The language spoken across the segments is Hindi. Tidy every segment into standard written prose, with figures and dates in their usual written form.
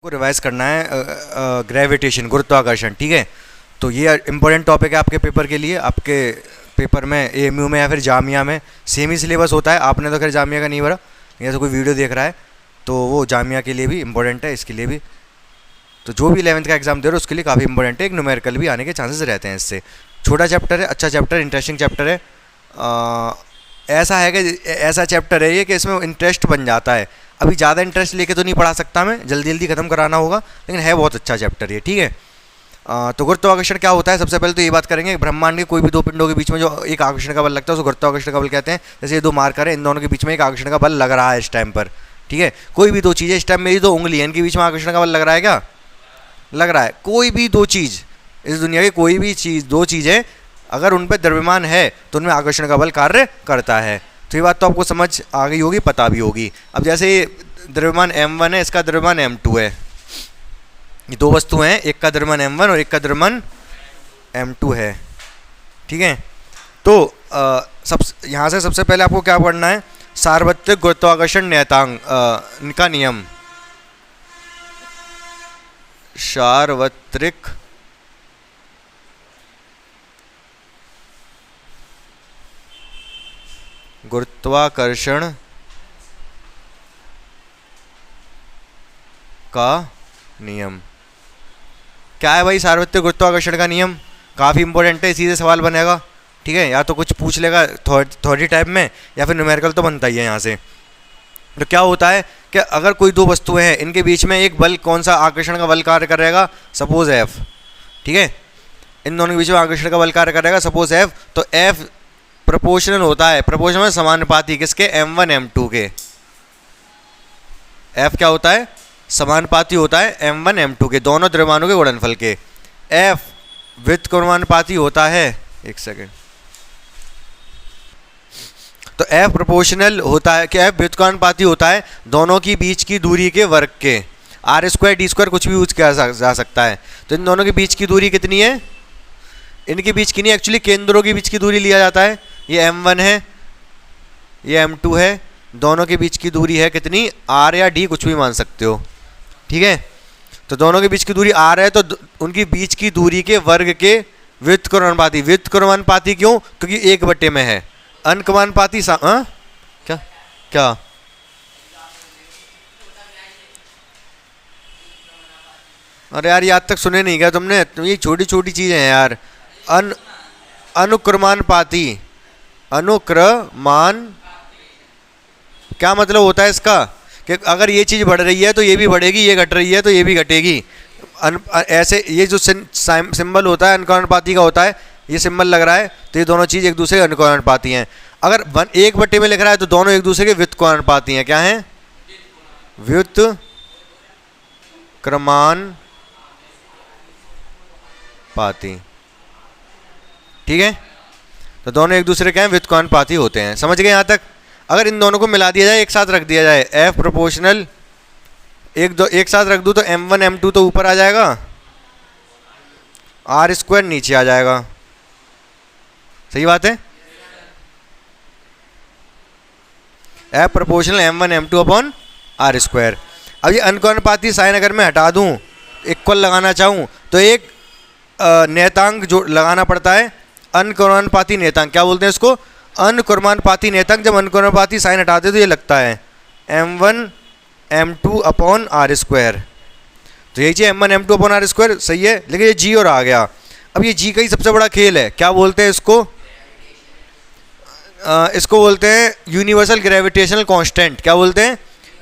को रिवाइज करना है ग्रेविटेशन, गुरुत्वाकर्षण। ठीक है, तो ये इंपॉर्टेंट टॉपिक है आपके पेपर के लिए। आपके पेपर में एएमयू में या फिर जामिया में सेम ही सिलेबस होता है। आपने तो खैर जामिया का नहीं भरा, या तो कोई वीडियो देख रहा है तो वो जामिया के लिए भी इम्पोर्टेंट है, इसके लिए भी। तो जो भी 11th का एग्जाम दे रहे हो उसके लिए काफ़ी इंपॉर्टेंट है। एक न्यूमेरिकल भी आने के चांसेस रहते हैं इससे। छोटा चैप्टर है, अच्छा चैप्टर, इंटरेस्टिंग चैप्टर है। ऐसा है कि ऐसा चैप्टर है ये कि इसमें इंटरेस्ट बन जाता है। अभी ज़्यादा इंटरेस्ट लेके तो नहीं पढ़ा सकता मैं, जल्दी जल्दी ख़त्म कराना होगा, लेकिन है बहुत अच्छा चैप्टर ये। ठीक है, तो गुरुत्वाकर्षण क्या होता है, सबसे पहले तो ये बात करेंगे। ब्रह्मांड के कोई भी दो पिंडों के बीच में जो एक आकर्षण का बल लगता है उसको गुरुत्वाकर्षण का बल कहते हैं। जैसे ये दो मार्कर है, इन दोनों के बीच में एक आकर्षण का बल लग रहा है इस टाइम पर। ठीक है, कोई भी दो चीज़ें, इस टाइम मेरी दो उंगली है, इनके बीच में आकर्षण का बल लग रहा है, क्या लग रहा है? कोई भी दो चीज़, इस दुनिया की कोई भी चीज़, दो चीज़ें अगर उन पर द्रव्यमान है तो उनमें आकर्षण का बल कार्य करता है। तो ये बात तो आपको समझ आ गई होगी, पता भी होगी। अब जैसे द्रव्यमान m1 है, इसका द्रव्यमान m2 है। ये दो वस्तु हैं, एक का द्रव्यमान m1 और एक का द्रव्यमान m2 है। ठीक है, तो यहाँ से सबसे पहले आपको क्या पढ़ना है? सार्वत्रिक गुरुत्वाकर्षण नियतांक का नियम। सार्वत्रिक गुरुत्वाकर्षण का नियम क्या है भाई? सार्वत्रिक गुरुत्वाकर्षण का नियम काफ़ी इंपॉर्टेंट है, सीधे सवाल बनेगा। ठीक है, या तो कुछ पूछ लेगा थ्योरी टाइप में, या फिर न्यूमेरिकल तो बनता ही है यहाँ से। तो क्या होता है कि अगर कोई दो वस्तुएं हैं, इनके बीच में एक बल, कौन सा आकर्षण का बल कार्य करेगा? Suppose F। ठीक है, इन दोनों के बीच में आकर्षण का बल कार्य करेगा सपोज F। तो F प्रोपोर्शनल होता है, प्रोपोर्शनल में समानुपाती किसके? M1 M2 के। F क्या होता है? समानुपाती होता है M1 M2 के, दोनों द्रव्यमानों के गुणनफल के। F व्युत्क्रमानुपाती होता है, एक सेकेंड, तो F प्रोपोर्शनल होता है कि F व्युत्क्रमानुपाती होता है दोनों की बीच की दूरी के वर्ग के। R स्क्वायर D स्क्वायर कुछ भी यूज किया जा सकता है। तो इन दोनों के बीच की दूरी कितनी है? इनके बीच की नहीं, एक्चुअली केंद्रों के बीच की दूरी लिया जाता है। ये M1 है, ये M2 है, दोनों के बीच की दूरी है कितनी? R या D कुछ भी मान सकते हो। ठीक है, तो दोनों के बीच की दूरी R है, तो उनकी बीच की दूरी के वर्ग के व्युत्क्रमानुपाती। व्युत्क्रमानुपाती क्यों? क्योंकि 1/, में है। अंकमानुपाती क्या क्या अरे यार, ये आज तक सुने नहीं क्या तुमने? ये छोटी छोटी चीजें हैं यार। अनुक्रमानुपाती, अनुक्रमान क्या मतलब होता है इसका? कि अगर ये चीज़ बढ़ रही है तो ये भी बढ़ेगी, ये घट रही है तो ये भी घटेगी। ऐसे ये जो सिंबल होता है अनुक्रमानुपाती का होता है, ये सिंबल लग रहा है, तो ये दोनों चीज़ एक दूसरे के अनुक्रमानुपाती हैं। अगर 1/, में लिख रहा है तो दोनों एक दूसरे के व्युत्क्रमानुपाती हैं। क्या हैं? व्युत्क्रमानुपाती। ठीक है, तो दोनों एक दूसरे के व्युत्क्रमानुपाती होते हैं। समझ गए यहाँ तक? अगर इन दोनों को मिला दिया जाए, एक साथ रख दिया जाए, F प्रोपोर्शनल एक साथ रख दूँ तो M1 M2 तो ऊपर आ जाएगा, R स्क्वायर नीचे आ जाएगा। सही बात है? F proportional M1 M2 upon R square. अब ये अनुक्रमानुपाती साइन अगर मैं हटा दूँ, इक्वल लगाना चाहूँ, तो एक नियतांक जो लगाना पड़ता है, अनुक्रमानुपाती नियतांक। क्या बोलते हैं इसको? अनुक्रमानुपाती नियतांक। जब अनुक्रमानुपाती साइन हटाते तो ये लगता है M1 M2 upon R square. तो ये जी M1 M2 upon R square सही है, लेकिन ये G और आ गया। अब ये G का ही सबसे बड़ा खेल है। क्या बोलते हैं इसको? इसको बोलते हैं यूनिवर्सल ग्रेविटेशनल कांस्टेंट। क्या बोलते हैं?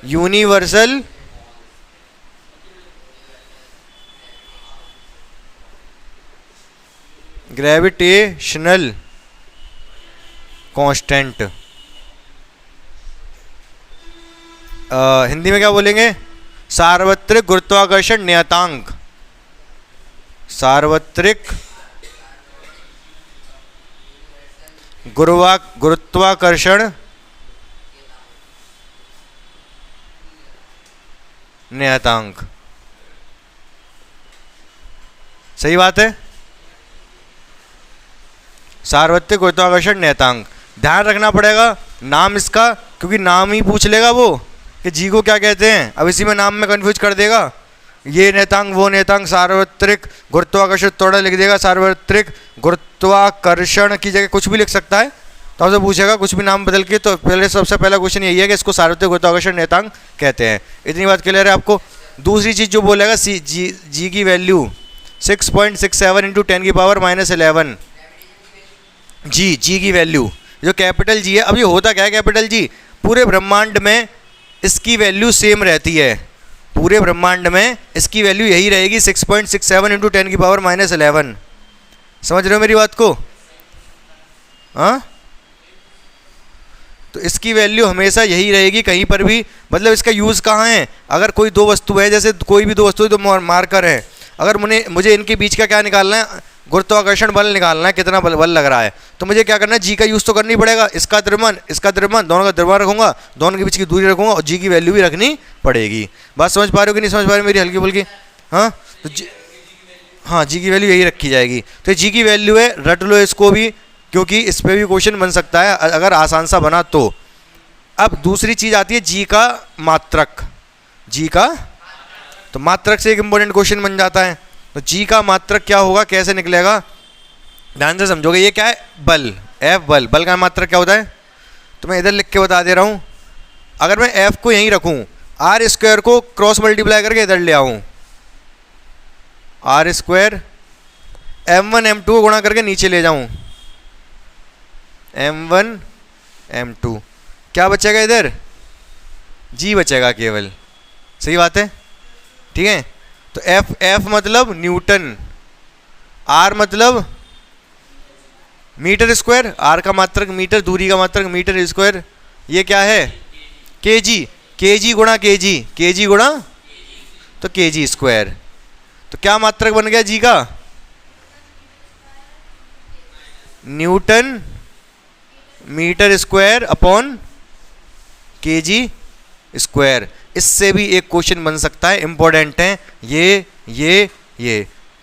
Universal gravitational constant. हिंदी में क्या बोलेंगे? सार्वत्रिक गुरुत्वाकर्षण नियतांक। सार्वत्रिक गुरुत्वाकर्षण नियतांक। सही बात है? सार्वत्रिक गुरुत्वाकर्षण नियतांक। ध्यान रखना पड़ेगा नाम इसका, क्योंकि नाम ही पूछ लेगा वो कि जी को क्या कहते हैं। अब इसी में नाम में कंफ्यूज कर देगा। ये नेतांक वो नेतांक, सार्वत्रिक गुरुत्वाकर्षण थोड़ा लिख देगा, सार्वत्रिक गुरुत्वाकर्षण की जगह कुछ भी लिख सकता है। तो आपसे पूछेगा कुछ भी नाम बदल के, तो पहले सबसे पहला क्वेश्चन यही है कि इसको सार्वत्रिक गुरुत्वाकर्षण नेतांक कहते हैं। इतनी बात क्लियर है आपको। दूसरी चीज़ जो बोलेगा जी की वैल्यू 6.67 इंटू 10⁻⁻11। जी की वैल्यू जो कैपिटल जी है। अब ये होता क्या है कैपिटल जी, पूरे ब्रह्मांड में इसकी वैल्यू सेम रहती है, पूरे ब्रह्मांड में इसकी वैल्यू यही रहेगी 6.67 इंटू 10⁻11। समझ रहे हो मेरी बात को? हाँ, तो इसकी वैल्यू हमेशा यही रहेगी कहीं पर भी। मतलब इसका यूज़ कहाँ है, अगर कोई दो वस्तु है, जैसे कोई भी दो वस्तु है, तो मार्कर है, अगर मुझे इनके बीच का क्या निकालना है, गुरुत्वाकर्षण बल निकालना है, कितना बल लग रहा है, तो मुझे क्या करना है, जी का यूज़ तो करनी पड़ेगा। इसका द्रव्यमान दोनों का द्रव्यमान रखूंगा, दोनों के बीच की दूरी रखूंगा, और जी की वैल्यू भी रखनी पड़ेगी। बात समझ पा रहे हो कि नहीं समझ पा रहे हो मेरी हल्की फुल्की? हाँ, तो हाँ, जी की वैल्यू यही रखी जाएगी। तो जी की वैल्यू है, रट लो इसको भी, क्योंकि इस पर भी क्वेश्चन बन सकता है अगर आसान सा बना तो। अब दूसरी चीज़ आती है जी का मात्रक। जी का, तो मात्रक से एक इंपॉर्टेंट क्वेश्चन बन जाता है। तो जी का मात्रक क्या होगा, कैसे निकलेगा, ध्यान से समझोगे। ये क्या है, बल, एफ बल का मात्रक क्या होता है, तो मैं इधर लिख के बता दे रहा हूँ। अगर मैं एफ को यहीं रखूँ, आर स्क्वायर को क्रॉस मल्टीप्लाई करके इधर ले आऊँ, आर स्क्वायर m1 m2 को गुणा करके नीचे ले जाऊँ, m1 m2, क्या बचेगा इधर, जी बचेगा केवल। सही बात है, ठीक है। तो एफ मतलब न्यूटन, आर मतलब मीटर स्क्वायर, आर का मात्रक मीटर, दूरी का मात्रक मीटर स्क्वायर, ये क्या है केजी गुणा केजी गुणा तो केजी स्क्वायर। तो क्या मात्रक बन गया जी का, newton metre square upon kg square. इससे भी एक क्वेश्चन बन सकता है, इंपॉर्टेंट है ये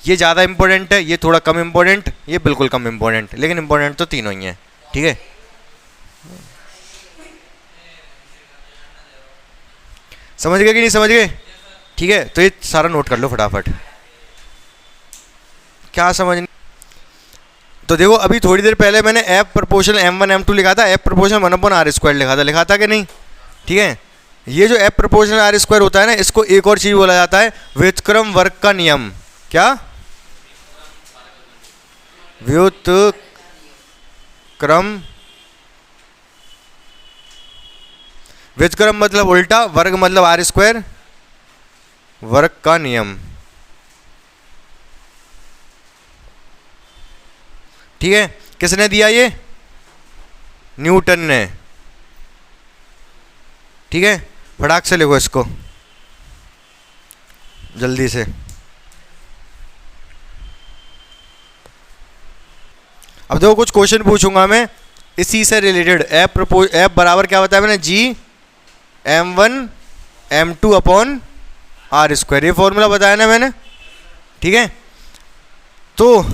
ज़्यादा इंपॉर्टेंट है, ये थोड़ा कम इंपॉर्टेंट, ये बिल्कुल कम इंपॉर्टेंट, लेकिन इंपॉर्टेंट तो तीनों ही हैं, ठीक है। समझ गए कि नहीं समझ गए? ठीक है, तो ये सारा नोट कर लो फटाफट। क्या समझ, तो देखो अभी थोड़ी देर पहले मैंने एफ प्रोपोर्शनल m1 m2 लिखा था, एफ प्रोपोर्शनल 1/r² लिखा था कि नहीं? ठीक है, ये जो एफ प्रोपोर्शनल r² होता है ना, इसको एक और चीज बोला जाता है व्युत्क्रम वर्ग का नियम। क्या, व्युत्क्रम मतलब उल्टा, वर्ग मतलब r², वर्ग का नियम, ठीक है। किसने दिया ये, न्यूटन ने, ठीक है। फटाक से लिखो इसको जल्दी से। अब देखो कुछ क्वेश्चन पूछूंगा मैं इसी से रिलेटेड। एफ बराबर क्या बताया मैंने, जी m1 m2 अपॉन r², ये फॉर्मूला बताया ना मैंने, ठीक है। तो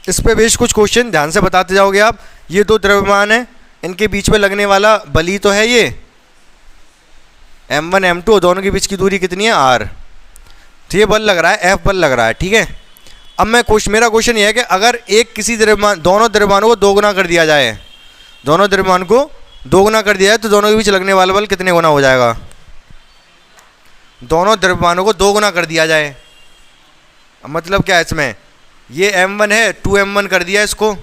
इस पे बेश कुछ क्वेश्चन ध्यान से बताते जाओगे आप। ये दो द्रव्यमान है, इनके बीच में लगने वाला बली तो है ये m1 m2, दोनों के बीच की दूरी कितनी है r। तो ये बल लग रहा है, F बल लग रहा है, ठीक है। अब मेरा क्वेश्चन ये है कि अगर एक किसी द्रव्यमान, दोनों द्रव्यमानों को दोगुना कर दिया जाए, दोनों द्रव्यमान को दोगुना कर दिया जाए, तो दोनों के बीच लगने वाला बल कितने गुना हो जाएगा। दोनों द्रव्यमानों को दोगुना कर दिया जाए, मतलब क्या है इसमें, ये m1 है, 2m1 कर दिया, इसको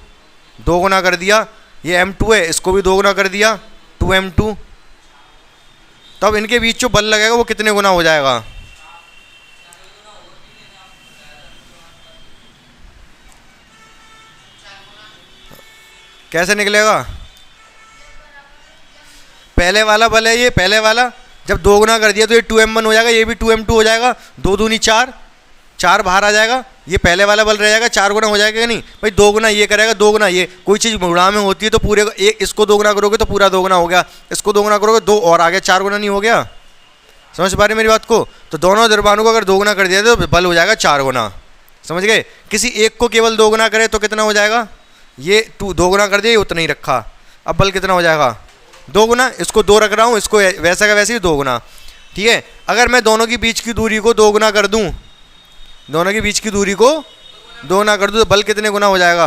दोगुना कर दिया, ये m2 है, इसको भी दोगुना कर दिया, 2m2। तब इनके बीच जो बल लगेगा वो कितने गुना हो जाएगा। कैसे निकलेगा, पहले वाला बल है ये, पहले वाला जब दो गुना कर दिया तो ये 2m1 हो जाएगा, ये भी 2m2 हो जाएगा, 2 दूनी 4, 4 बाहर आ जाएगा, ये पहले वाला बल रह जाएगा, 4 गुना हो जाएगा कि नहीं भाई। 2 गुना ये करेगा, 2 गुना ये, कोई चीज़ गुणा में होती है तो पूरे एक, इसको 2 गुना करोगे तो पूरा 2 गुना हो गया, इसको 2 गुना करोगे 2 और आ गया, 4 गुना नहीं हो गया। समझ पा रहे मेरी बात को? तो दोनों द्रव्यमानों को अगर 2 गुना कर दिया तो बल हो जाएगा 4 गुना। समझ गए? किसी एक को केवल 2 गुना करे तो कितना हो जाएगा, ये 2 गुना कर दिया, ये उतना ही रखा, अब बल कितना हो जाएगा 2 गुना, इसको 2 रख रहा हूँ, इसको वैसा का वैसे ही 2 गुना, ठीक है। अगर मैं दोनों के बीच की दूरी को 2 गुना कर दूँ दोनों के बीच की दूरी को 2 गुना कर दो तो बल कितने गुना हो जाएगा?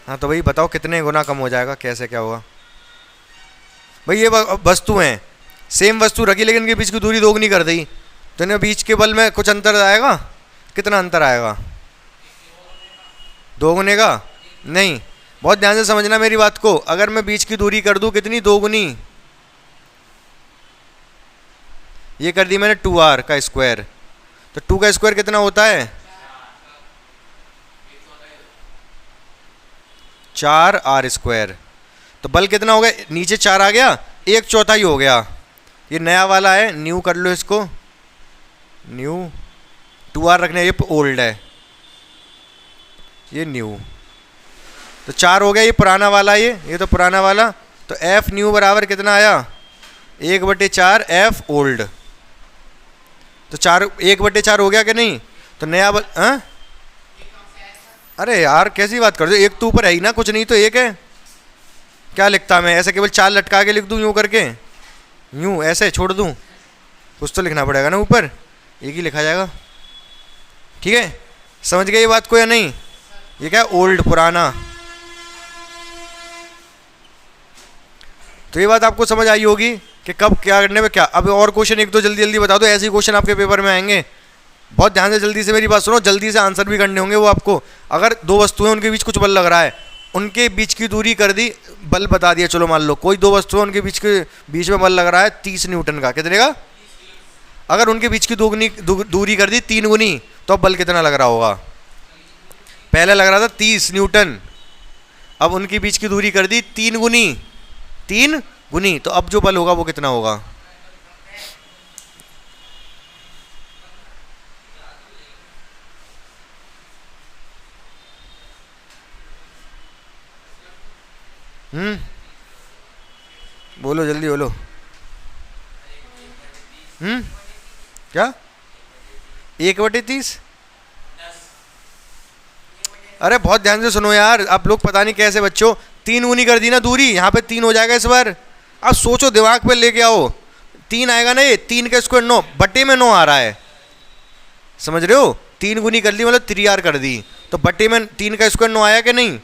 हाँ तो भाई बताओ कितने गुना कम हो जाएगा, कैसे क्या होगा? भाई ये वस्तु हैं, सेम वस्तु रखी लेकिन इनके बीच की दूरी 2 गुनी कर दी, तो इनके बीच के बल में कुछ अंतर आएगा? कितना अंतर आएगा? 2 गुने का? नहीं, बहुत ध्यान से समझना मेरी बात को। अगर मैं बीच की दूरी कर दूं कितनी? 2 गुनी। ये कर दी मैंने 2r का स्क्वायर, तो 2 का स्क्वायर कितना होता है? 4r square. तो बल कितना हो गया? नीचे 4 आ गया, 1/4 हो गया। ये नया वाला है, न्यू कर लो इसको, न्यू। 2r रखने, ये ओल्ड है, ये न्यू। तो 4 हो गया, ये पुराना वाला, ये तो पुराना वाला। तो एफ न्यू बराबर कितना आया? 1/4 एफ ओल्ड। तो 1/4 हो गया कि नहीं? तो नया हाँ? अरे यार कैसी बात कर दो, एक तो ऊपर है ही ना, कुछ नहीं तो एक है। क्या लिखता मैं? ऐसे केवल 4 लटका के लिख दूं यूं करके? यूं ऐसे छोड़ दूं? कुछ तो लिखना पड़ेगा ना ऊपर, एक ही लिखा जाएगा। ठीक है, समझ गए ये बात को या नहीं? ये क्या? ओल्ड, पुराना। तो ये बात आपको समझ आई होगी कि कब क्या करने में क्या। अब और क्वेश्चन एक दो जल्दी जल्दी बता दो, ऐसे ही क्वेश्चन आपके पेपर में आएंगे। बहुत ध्यान से जल्दी से मेरी बात सुनो, जल्दी से आंसर भी करने होंगे वो आपको। अगर 2 वस्तुएं उनके बीच कुछ बल लग रहा है, उनके बीच की दूरी कर दी, बल बता दिया। चलो मान लो कोई 2 वस्तुएं उनके बीच में बल लग रहा है 30 न्यूटन का, कितने का? अगर उनके बीच की दूरी कर दी 3 गुनी, तो अब बल कितना लग रहा होगा? पहले लग रहा था 30 न्यूटन, अब उनके बीच की दूरी कर दी 3 गुनी, 3 गुनी, तो अब जो बल होगा वो कितना होगा? बोलो जल्दी बोलो। क्या? 1/30? अरे बहुत ध्यान से सुनो यार, आप लोग पता नहीं कैसे बच्चों, 3 गुनी कर दी ना दूरी, यहाँ पे 3 हो जाएगा इस बार। अब सोचो, दिमाग पे लेके आओ, 3 आएगा ना, ये 3 का स्क्वायर 9, बटे में 9 आ रहा है, समझ रहे हो? 3 गुनी कर दी मतलब 3r कर दी, तो बटे में 3 का स्क्वायर 9 आया कि नहीं?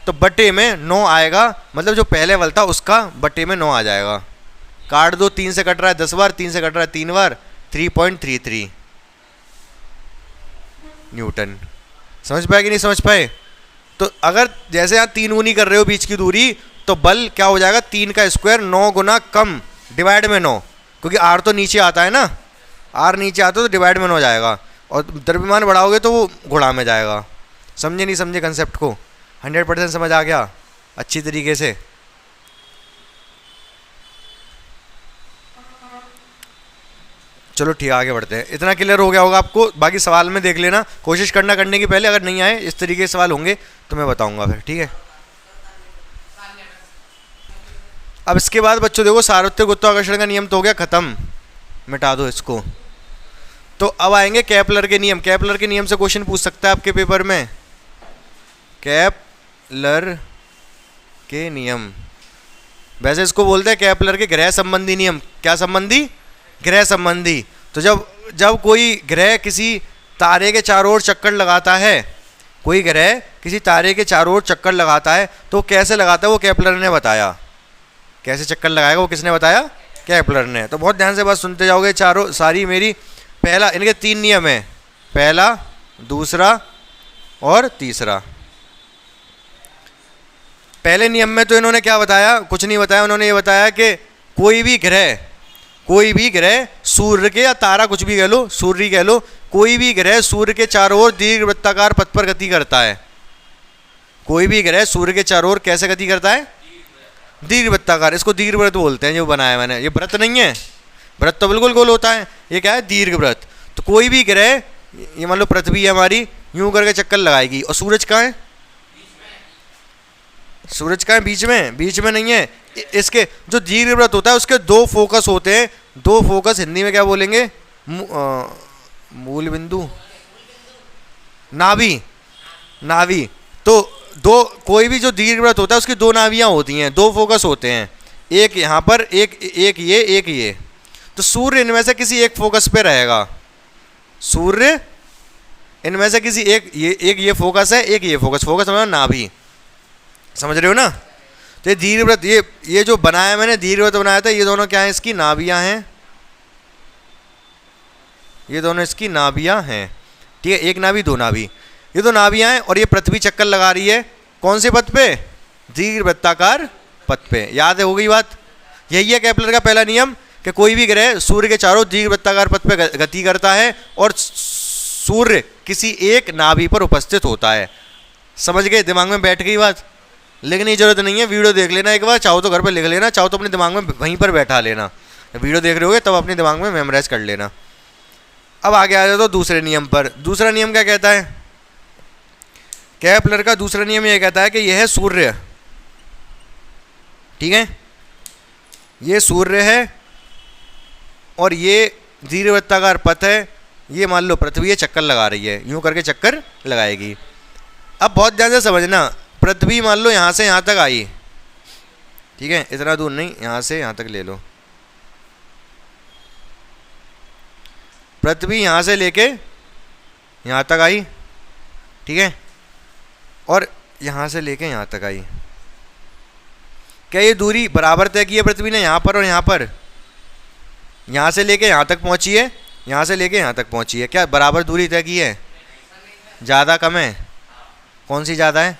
तो बटे में 9 आएगा, मतलब जो पहले वाला था उसका बटे में 9 आ जाएगा। काट दो, 3 से कट रहा है 10 बार, 3 से कट रहा है 3 बार, 3.33 न्यूटन। समझ पाए कि नहीं समझ पाए? तो अगर जैसे आप 3 गुनी कर रहे हो बीच की दूरी, तो बल क्या हो जाएगा? 3 का स्क्वायर 9 गुना कम डिवाइड में 9, क्योंकि आर तो नीचे आता है ना, आर नीचे आता है तो डिवाइड में 9 जाएगा, और द्रव्यमान बढ़ाओगे तो वो गुणा में जाएगा। समझे नहीं समझे कंसेप्ट को? 100% समझ आ गया अच्छी तरीके से? चलो ठीक है, आगे बढ़ते हैं। इतना क्लियर हो गया होगा आपको, बाकी सवाल में देख लेना, कोशिश करना करने के पहले, अगर नहीं आए इस तरीके के सवाल होंगे तो मैं बताऊंगा फिर, ठीक है? अब इसके बाद बच्चों देखो, सार्वत्रिक गुरुत्वाकर्षण का नियम तो हो गया खत्म, मिटा दो इसको। तो अब आएंगे केपलर के नियम। केपलर के नियम से क्वेश्चन पूछ सकता है आपके पेपर में, केपलर के नियम। वैसे इसको बोलते हैं केपलर के ग्रह संबंधी नियम। क्या संबंधी? ग्रह संबंधी। तो जब कोई ग्रह किसी तारे के चारों ओर चक्कर लगाता है, कोई ग्रह किसी तारे के चारों ओर चक्कर लगाता है, तो कैसे लगाता है वो केपलर ने बताया। कैसे चक्कर लगाएगा वो किसने बताया? केपलर ने। तो बहुत ध्यान से बात सुनते जाओगे चारों सारी मेरी। पहला, इनके 3 नियम है, पहला, दूसरा और तीसरा। पहले नियम में तो इन्होंने क्या बताया? कुछ नहीं बताया। उन्होंने ये बताया कि कोई भी ग्रह सूर्य के, या तारा कुछ भी कह लो, सूर्य कह लो, कोई भी ग्रह सूर्य के चारों ओर दीर्घवृत्ताकार पथ पर गति करता है। कोई भी ग्रह सूर्य के चारों ओर कैसे गति करता है? दीर्घवृत्ताकार। इसको दीर्घवृत्त बोलते हैं जो बनाया मैंने। ये व्रत नहीं है, व्रत तो बिल्कुल गोल होता है, ये क्या है? दीर्घवृत्त। तो कोई भी ग्रह, ये मान लो पृथ्वी है हमारी, यूं करके चक्कर लगाएगी, और सूरज कहाँ है? सूरज का है बीच में? बीच में नहीं है। इसके जो दीर्घवृत्त होता है उसके 2 फोकस होते हैं। 2 फोकस हिंदी में क्या बोलेंगे? मूल बिंदु, नाभि, नाभि। तो कोई भी जो दीर्घवृत्त होता है उसकी 2 नाभियां होती हैं, 2 फोकस होते हैं। एक यहाँ पर, एक ये, तो सूर्य इनमें से किसी एक फोकस पे रहेगा। सूर्य इनमें से किसी एक ये फोकस है, एक ये फोकस, फोकस समझो नाभि, समझ रहे हो ना। तो ये दीर्घवृत्त, ये जो बनाया मैंने दीर्घवृत्त बनाया था, ये दोनों क्या है, इसकी नाभियां हैं, ये दोनों इसकी नाभियां हैं, ठीक है। एक नाभि दो नाभि, ये दो नाभियां हैं, और ये पृथ्वी चक्कर लगा रही है कौन से पथ पे, दीर्घवृत्ताकार पथ पे। याद हो गई बात। यही है केपलर का पहला नियम कि कोई भी ग्रह सूर्य के चारों दीर्घवृत्ताकार पथ पे गति करता है और सूर्य किसी एक नाभि पर उपस्थित होता है। समझ गए, दिमाग में बैठ गई बात। लिखने की जरूरत नहीं है, वीडियो देख लेना एक बार, चाहो तो घर पर लिख लेना, चाहो तो अपने दिमाग में वहीं पर बैठा लेना। वीडियो देख रहे होगे तब अपने दिमाग में मेमोराइज कर लेना। अब आगे आ जाओ तो दूसरे नियम पर। दूसरा नियम क्या कहता है, केपलर का दूसरा नियम यह कहता है कि यह है सूर्य, ठीक है, ये सूर्य है और ये दीर्घवृत्ताकार पथ है। ये मान लो पृथ्वी है, चक्कर लगा रही है, यूं करके चक्कर लगाएगी। अब बहुत ध्यान से समझना, पृथ्वी मान लो यहाँ से यहाँ तक आई, ठीक है, इतना दूर नहीं, यहाँ से यहाँ तक ले लो। पृथ्वी यहाँ से लेके यहाँ तक आई, ठीक है, और यहाँ से लेके यहाँ तक आई। क्या ये दूरी बराबर तय की है पृथ्वी ने यहाँ पर और यहाँ पर? यहाँ से लेके यहाँ तक पहुँची है, यहाँ से लेके यहाँ तक पहुँची है, क्या बराबर दूरी तय की है? ज़्यादा कम है? कौन सी ज़्यादा है?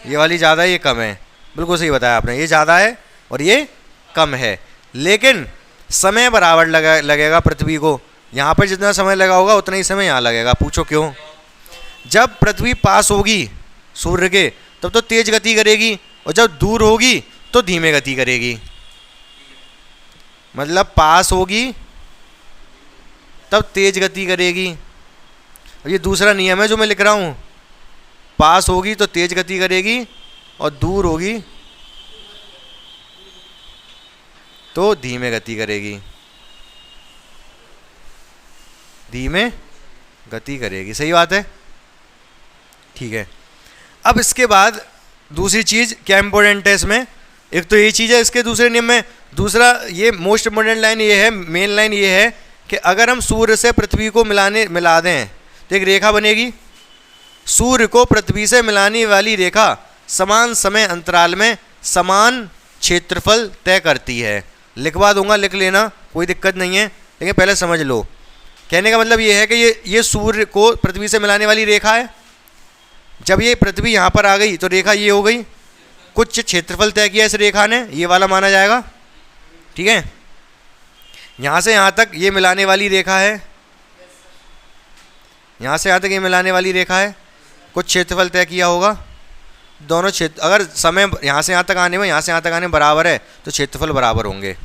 ये वाली ज़्यादा है, ये कम है। बिल्कुल सही बताया आपने, ये ज़्यादा है और ये कम है। लेकिन समय बराबर लगेगा पृथ्वी को। यहाँ पर जितना समय लगा होगा उतना ही समय यहाँ लगेगा। पूछो क्यों? जब पृथ्वी पास होगी सूर्य के तब तो तेज गति करेगी, और जब दूर होगी तो धीमे गति करेगी। मतलब पास होगी तब तेज गति करेगी। और ये दूसरा नियम है जो मैं लिख रहा हूँ, पास होगी तो तेज गति करेगी और दूर होगी तो धीमे गति करेगी, धीमे गति करेगी। सही बात है, ठीक है। अब इसके बाद दूसरी चीज़ क्या इंपॉर्टेंट है इसमें? एक तो ये चीज़ है इसके दूसरे नियम में। दूसरा ये मोस्ट इंपॉर्टेंट लाइन ये है, मेन लाइन ये है कि अगर हम सूर्य से पृथ्वी को मिला दें तो एक रेखा बनेगी। सूर्य को पृथ्वी से मिलाने वाली रेखा समान समय अंतराल में समान क्षेत्रफल तय करती है। लिखवा दूंगा, लिख लेना, कोई दिक्कत नहीं है, लेकिन पहले समझ लो। कहने का मतलब ये है कि ये सूर्य को पृथ्वी से मिलाने वाली रेखा है। जब ये पृथ्वी यहाँ पर आ गई तो रेखा ये हो गई, कुछ क्षेत्रफल तय किया इस रेखा ने, ये वाला माना जाएगा, ठीक है। यहाँ से यहाँ तक ये मिलाने वाली रेखा है, यहाँ से यहाँ तक ये मिलाने वाली रेखा है, कुछ क्षेत्रफल तय किया होगा। दोनों क्षेत्र, अगर समय यहाँ से यहाँ तक आने में यहाँ से यहाँ तक आने में बराबर है तो क्षेत्रफल बराबर होंगे।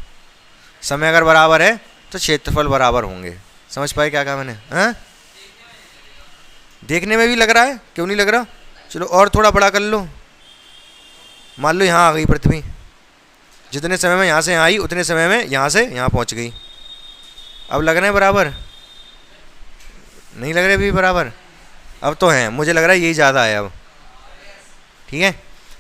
समय अगर बराबर है तो क्षेत्रफल बराबर होंगे। समझ पाए क्या कहा मैंने? हाँ, देखने में भी लग रहा है, क्यों नहीं लग रहा? चलो और थोड़ा बड़ा कर लो। मान लो यहाँ आ गई पृथ्वी, जितने समय में यहाँ से यहाँ आई उतने समय में यहाँ से यहाँ पहुँच गई। अब लग रहे हैं बराबर? नहीं लग रहे अभी बराबर? अब तो हैं, मुझे लग रहा है यही ज़्यादा है अब, ठीक है।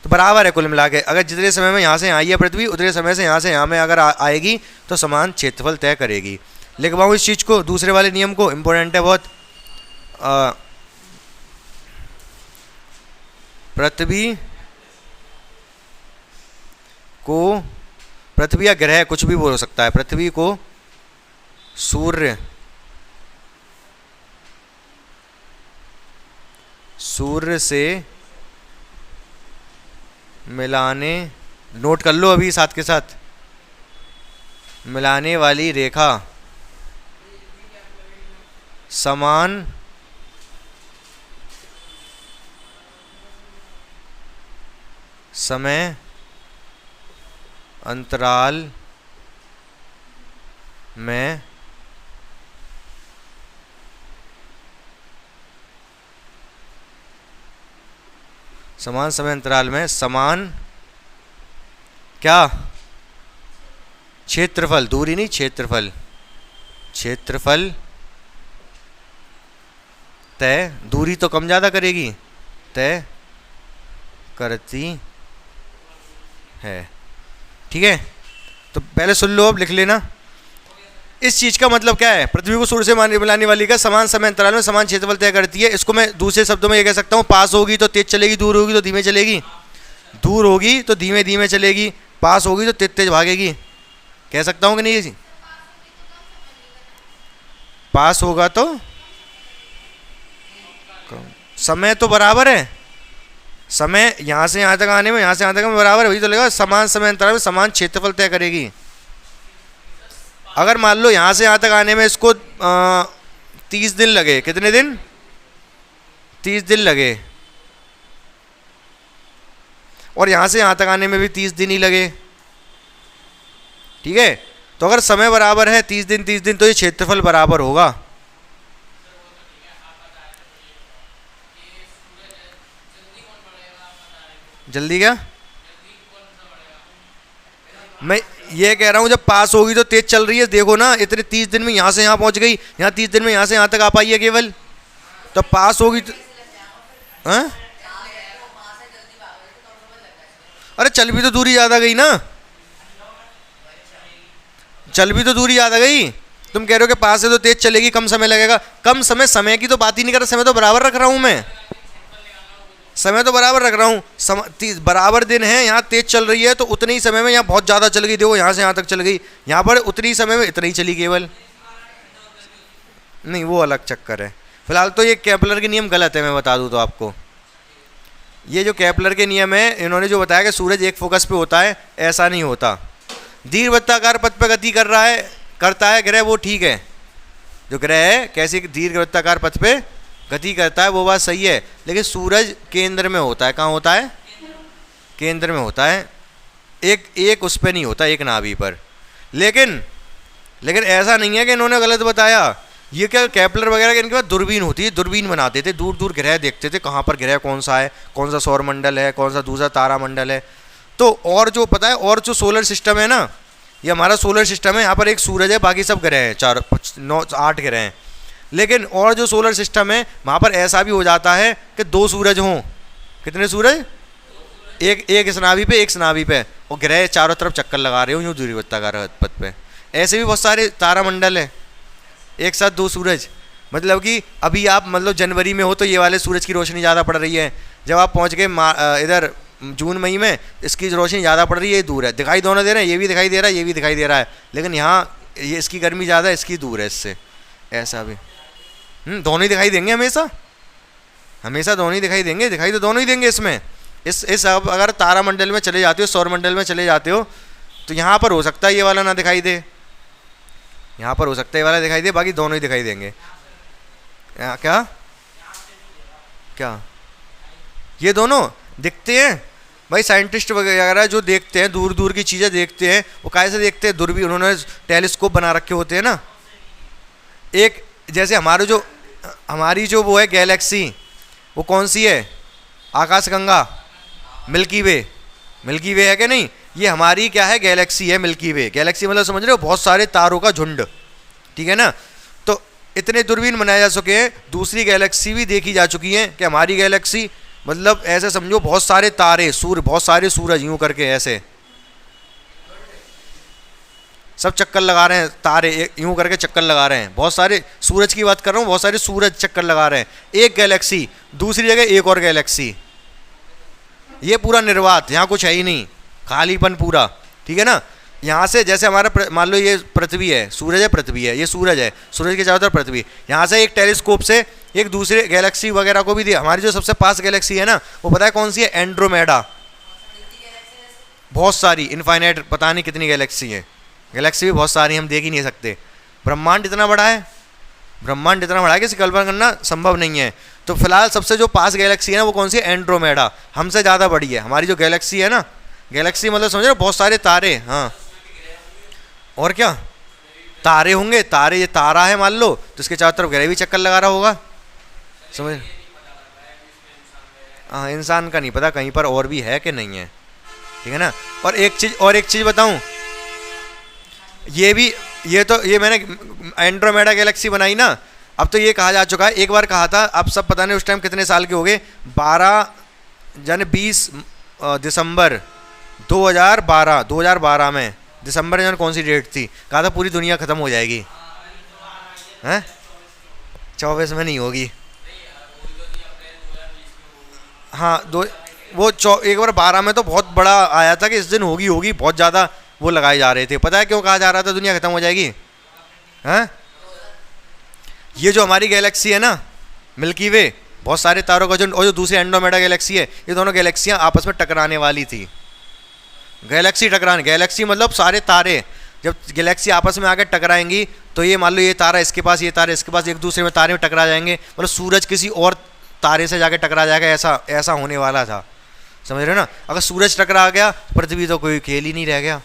तो बराबर है कुल मिला के। अगर जितने समय में यहाँ से यहाँ आई है पृथ्वी उतने समय से यहाँ में अगर आएगी तो समान क्षेत्रफल तय करेगी। लिखवाऊँ इस चीज़ को, दूसरे वाले नियम को, इम्पोर्टेंट है बहुत। पृथ्वी या ग्रह कुछ भी बोल सकता है, पृथ्वी को सूर्य से मिलाने, नोट कर लो अभी साथ के साथ, मिलाने वाली रेखा समान समय अंतराल में समान क्या? क्षेत्रफल, दूरी नहीं, क्षेत्रफल तय, दूरी तो कम ज़्यादा करेगी, तय करती है। ठीक है, तो पहले सुन लो, अब लिख लेना। इस चीज़ का मतलब क्या है? पृथ्वी को सूर्य से मिलाने वाली का समान समय अंतराल में समान क्षेत्रफल तय करती है। इसको मैं दूसरे शब्दों में ये कह सकता हूँ, पास होगी तो तेज चलेगी, दूर होगी तो धीमे चलेगी, दूर होगी तो धीमे धीमे चलेगी, पास होगी तो तेज तेज भागेगी। कह सकता हूँ कि नहीं ये जी? पास होगा तो समय तो बराबर है, समय यहाँ से यहाँ तक आने में, यहाँ से यहाँ तक में बराबर है, वही तो लगेगा। समान समय अंतराल में समान क्षेत्रफल तय करेगी। अगर मान लो यहाँ से यहाँ तक आने में इसको 30 दिन लगे, कितने दिन? 30 दिन लगे, और यहाँ से यहाँ तक आने में भी 30 दिन ही लगे, ठीक है, तो अगर समय बराबर है 30 दिन 30 दिन, तो ये क्षेत्रफल बराबर होगा। जल्दी क्या? मैं ये कह रहा हूँ जब पास होगी तो तेज चल रही है, देखो ना इतने 30 दिन में यहाँ से यहाँ पहुँच गई, यहाँ 30 दिन में यहाँ से यहाँ तक आ पाई है केवल, तो पास होगी तो हाँ? अरे चल भी तो दूरी ज़्यादा गई ना, चल भी तो दूरी ज़्यादा गई। तुम कह रहे हो कि पास है तो तेज चलेगी, कम समय लगेगा। कम समय, समय की तो बात ही नहीं कर रहा, समय तो बराबर रख रहा हूँ मैं, समय तो बराबर रख रहा हूँ। बराबर दिन है, यहाँ तेज चल रही है तो उतने ही समय में यहाँ बहुत ज़्यादा चल गई, देखो यहाँ से यहाँ तक चल गई, यहाँ पर उतनी ही समय में इतना ही चली केवल। नहीं, वो अलग चक्कर है। फिलहाल तो ये केपलर के नियम गलत है, मैं बता दूँ तो आपको। ये जो केपलर के नियम है, इन्होंने जो बताया कि सूरज एक फोकस पे होता है, ऐसा नहीं होता। दीर्घवृत्ताकार पथ पर गति करता है ग्रह, वो ठीक है। जो ग्रह है कैसे दीर्घवृत्ताकार पथ पे गति करता है, वो बात सही है, लेकिन सूरज केंद्र में होता है। कहाँ होता है? केंद्र में होता है, एक उस पर नहीं होता, एक नाभि पर। लेकिन ऐसा नहीं है कि इन्होंने गलत बताया। ये क्या केपलर वगैरह के इनके पास दूरबीन होती है, दूरबीन बनाते थे, दूर दूर ग्रह देखते थे, कहाँ पर ग्रह कौन सा है, कौन सा सौर मंडल है, कौन सा दूसरा तारा मंडल है। तो और जो पता है, और जो सोलर सिस्टम है ना, ये हमारा सोलर सिस्टम है, यहाँ पर एक सूरज है, बाकी सब ग्रह हैं, 4 9 8 ग्रह हैं। लेकिन और जो सोलर सिस्टम है, वहाँ पर ऐसा भी हो जाता है कि 2 सूरज हों। कितने सूरज? एक इस नाभि पे, एक इस नाभि पे, और ग्रह चारों तरफ चक्कर लगा रहे हो यूँ दीर्घवृत्ताकार पथ पे। ऐसे भी बहुत सारे तारा मंडल है, एक साथ 2 सूरज। मतलब कि अभी आप मतलब जनवरी में हो तो ये वाले सूरज की रोशनी ज़्यादा पड़ रही है, जब आप पहुँच गए इधर जून मई में, इसकी रोशनी ज़्यादा पड़ रही है, ये दूर है। दिखाई दोनों दे रहे हैं, ये भी दिखाई दे रहा है, ये भी दिखाई दे रहा है, लेकिन यहाँ ये इसकी गर्मी ज़्यादा है, इसकी दूर है इससे। ऐसा भी दोनों ही दिखाई देंगे, हमेशा दोनों ही दिखाई देंगे, दिखाई तो दोनों ही देंगे इसमें। इस अब अगर तारा मंडल में चले जाते हो, सौर मंडल में चले जाते हो, तो यहाँ पर हो सकता है ये वाला ना दिखाई दे, यहाँ पर हो सकता है ये वाला दिखाई दे, बाकी दोनों ही दिखाई देंगे। क्या क्या ये दोनों दिखते हैं भाई? साइंटिस्ट वगैरह जो देखते हैं, दूर दूर की चीज़ें देखते हैं, वो कैसे से देखते हैं? दूरबीन, उन्होंने टेलीस्कोप बना रखे होते हैं ना। एक जैसे हमारी जो वो है गैलेक्सी, वो कौन सी है? आकाशगंगा, मिल्की वे है कि नहीं? ये हमारी क्या है? गैलेक्सी है, मिल्की वे। गैलेक्सी मतलब समझ रहे हो, बहुत सारे तारों का झुंड, ठीक है ना। तो इतने दूरबीन बनाए जा चुके हैं, दूसरी गैलेक्सी भी देखी जा चुकी हैं कि हमारी गैलेक्सी मतलब ऐसे समझो बहुत सारे तारे, बहुत सारे सूरज यूं करके ऐसे सब चक्कर लगा रहे हैं, तारे यूं करके चक्कर लगा रहे हैं। बहुत सारे सूरज की बात कर रहा हूँ, बहुत सारे सूरज चक्कर लगा रहे हैं। एक गैलेक्सी, दूसरी जगह एक और गैलेक्सी, ये पूरा निर्वात, यहाँ कुछ है ही नहीं, खालीपन पूरा, ठीक है ना। यहाँ से जैसे हमारा मान लो ये पृथ्वी है, सूरज है, पृथ्वी है, ये सूरज है, सूरज के चारों तरफ पृथ्वी। यहाँ से एक टेलीस्कोप से एक दूसरे गैलेक्सी वगैरह को भी दिया। हमारी जो सबसे पास गैलेक्सी है ना, वो पता है कौन सी है? एंड्रोमेडा। बहुत सारी, इनफाइनाइट, पता नहीं कितनी गैलेक्सी है। गैलेक्सी भी बहुत सारी, हम देख ही नहीं सकते। ब्रह्मांड इतना बड़ा है, ब्रह्मांड इतना बड़ा है कि इसे कल्पना करना संभव नहीं है। तो फिलहाल सबसे जो पास गैलेक्सी है ना, वो कौन सी है? एंड्रोमेडा, हमसे ज़्यादा बड़ी है हमारी जो गैलेक्सी है ना। गैलेक्सी मतलब समझ रहे हो, बहुत सारे तारे। हाँ, और क्या तारे होंगे? तारे, ये तारा है मान लो, तो इसके चारों तरफ ग्रह भी चक्कर लगा रहा होगा, समझ। हाँ, इंसान का नहीं पता, कहीं पर और भी है कि नहीं है, ठीक है ना। और एक चीज़ बताऊं, ये मैंने एंड्रोमेडा गैलेक्सी बनाई ना, अब तो ये कहा जा चुका है, एक बार कहा था, अब सब पता नहीं उस टाइम कितने साल के हो गए, 20 दिसंबर 2012 में दिसंबर में कौन सी डेट थी, कहा था पूरी दुनिया खत्म हो जाएगी। हैं 24 में नहीं होगी। हाँ दो वो एक बार 12 में तो बहुत बड़ा आया था कि इस दिन होगी होगी, बहुत ज़्यादा वो लगाए जा रहे थे। पता है क्यों कहा जा रहा था दुनिया खत्म हो जाएगी? हैं ये जो हमारी गैलेक्सी है ना मिल्की वे, बहुत सारे तारों का जो, और जो दूसरी एंड्रोमेडा गैलेक्सी है, ये दोनों गैलेक्सियाँ आपस में टकराने वाली थी। गैलेक्सी मतलब सारे तारे, जब गैलेक्सी आपस में आकर टकराएंगी तो ये मान लो ये तारा इसके पास, ये तारा इसके पास, एक दूसरे में तारे में टकरा जाएंगे, मतलब सूरज किसी और तारे से जाके टकरा जाएगा, ऐसा होने वाला था। समझ रहे हो ना? अगर सूरज टकरा गया पृथ्वी तो कोई खेल ही नहीं रह गया,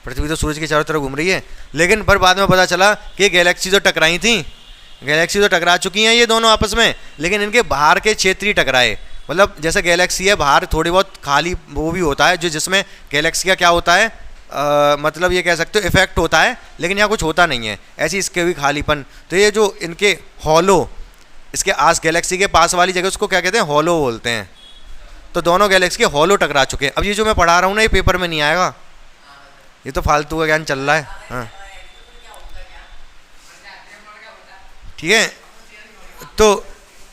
पृथ्वी तो सूरज के चारों तरफ घूम रही है। लेकिन पर बाद में पता चला कि गैलेक्सी तो टकराई थी, गैलेक्सी तो टकरा चुकी हैं ये दोनों आपस में, लेकिन इनके बाहर के क्षेत्र ही टकराए। मतलब जैसे गैलेक्सी है बाहर थोड़ी बहुत खाली वो भी होता है, जो जिसमें गैलेक्सी का क्या होता है, मतलब ये कह सकते हो इफेक्ट होता है, लेकिन यहाँ कुछ होता नहीं है, ऐसी इसके भी खालीपन। तो ये जो इनके हॉलो, इसके आस गैलेक्सी के पास वाली जगह उसको क्या कहते हैं, हॉलो बोलते हैं। तो दोनों गैलेक्सी के हॉलो टकरा चुके हैं। अब ये जो मैं पढ़ा रहा हूँ ना ये पेपर में नहीं आएगा, ये तो फालतू का ज्ञान चल रहा है। हाँ ठीक है, तो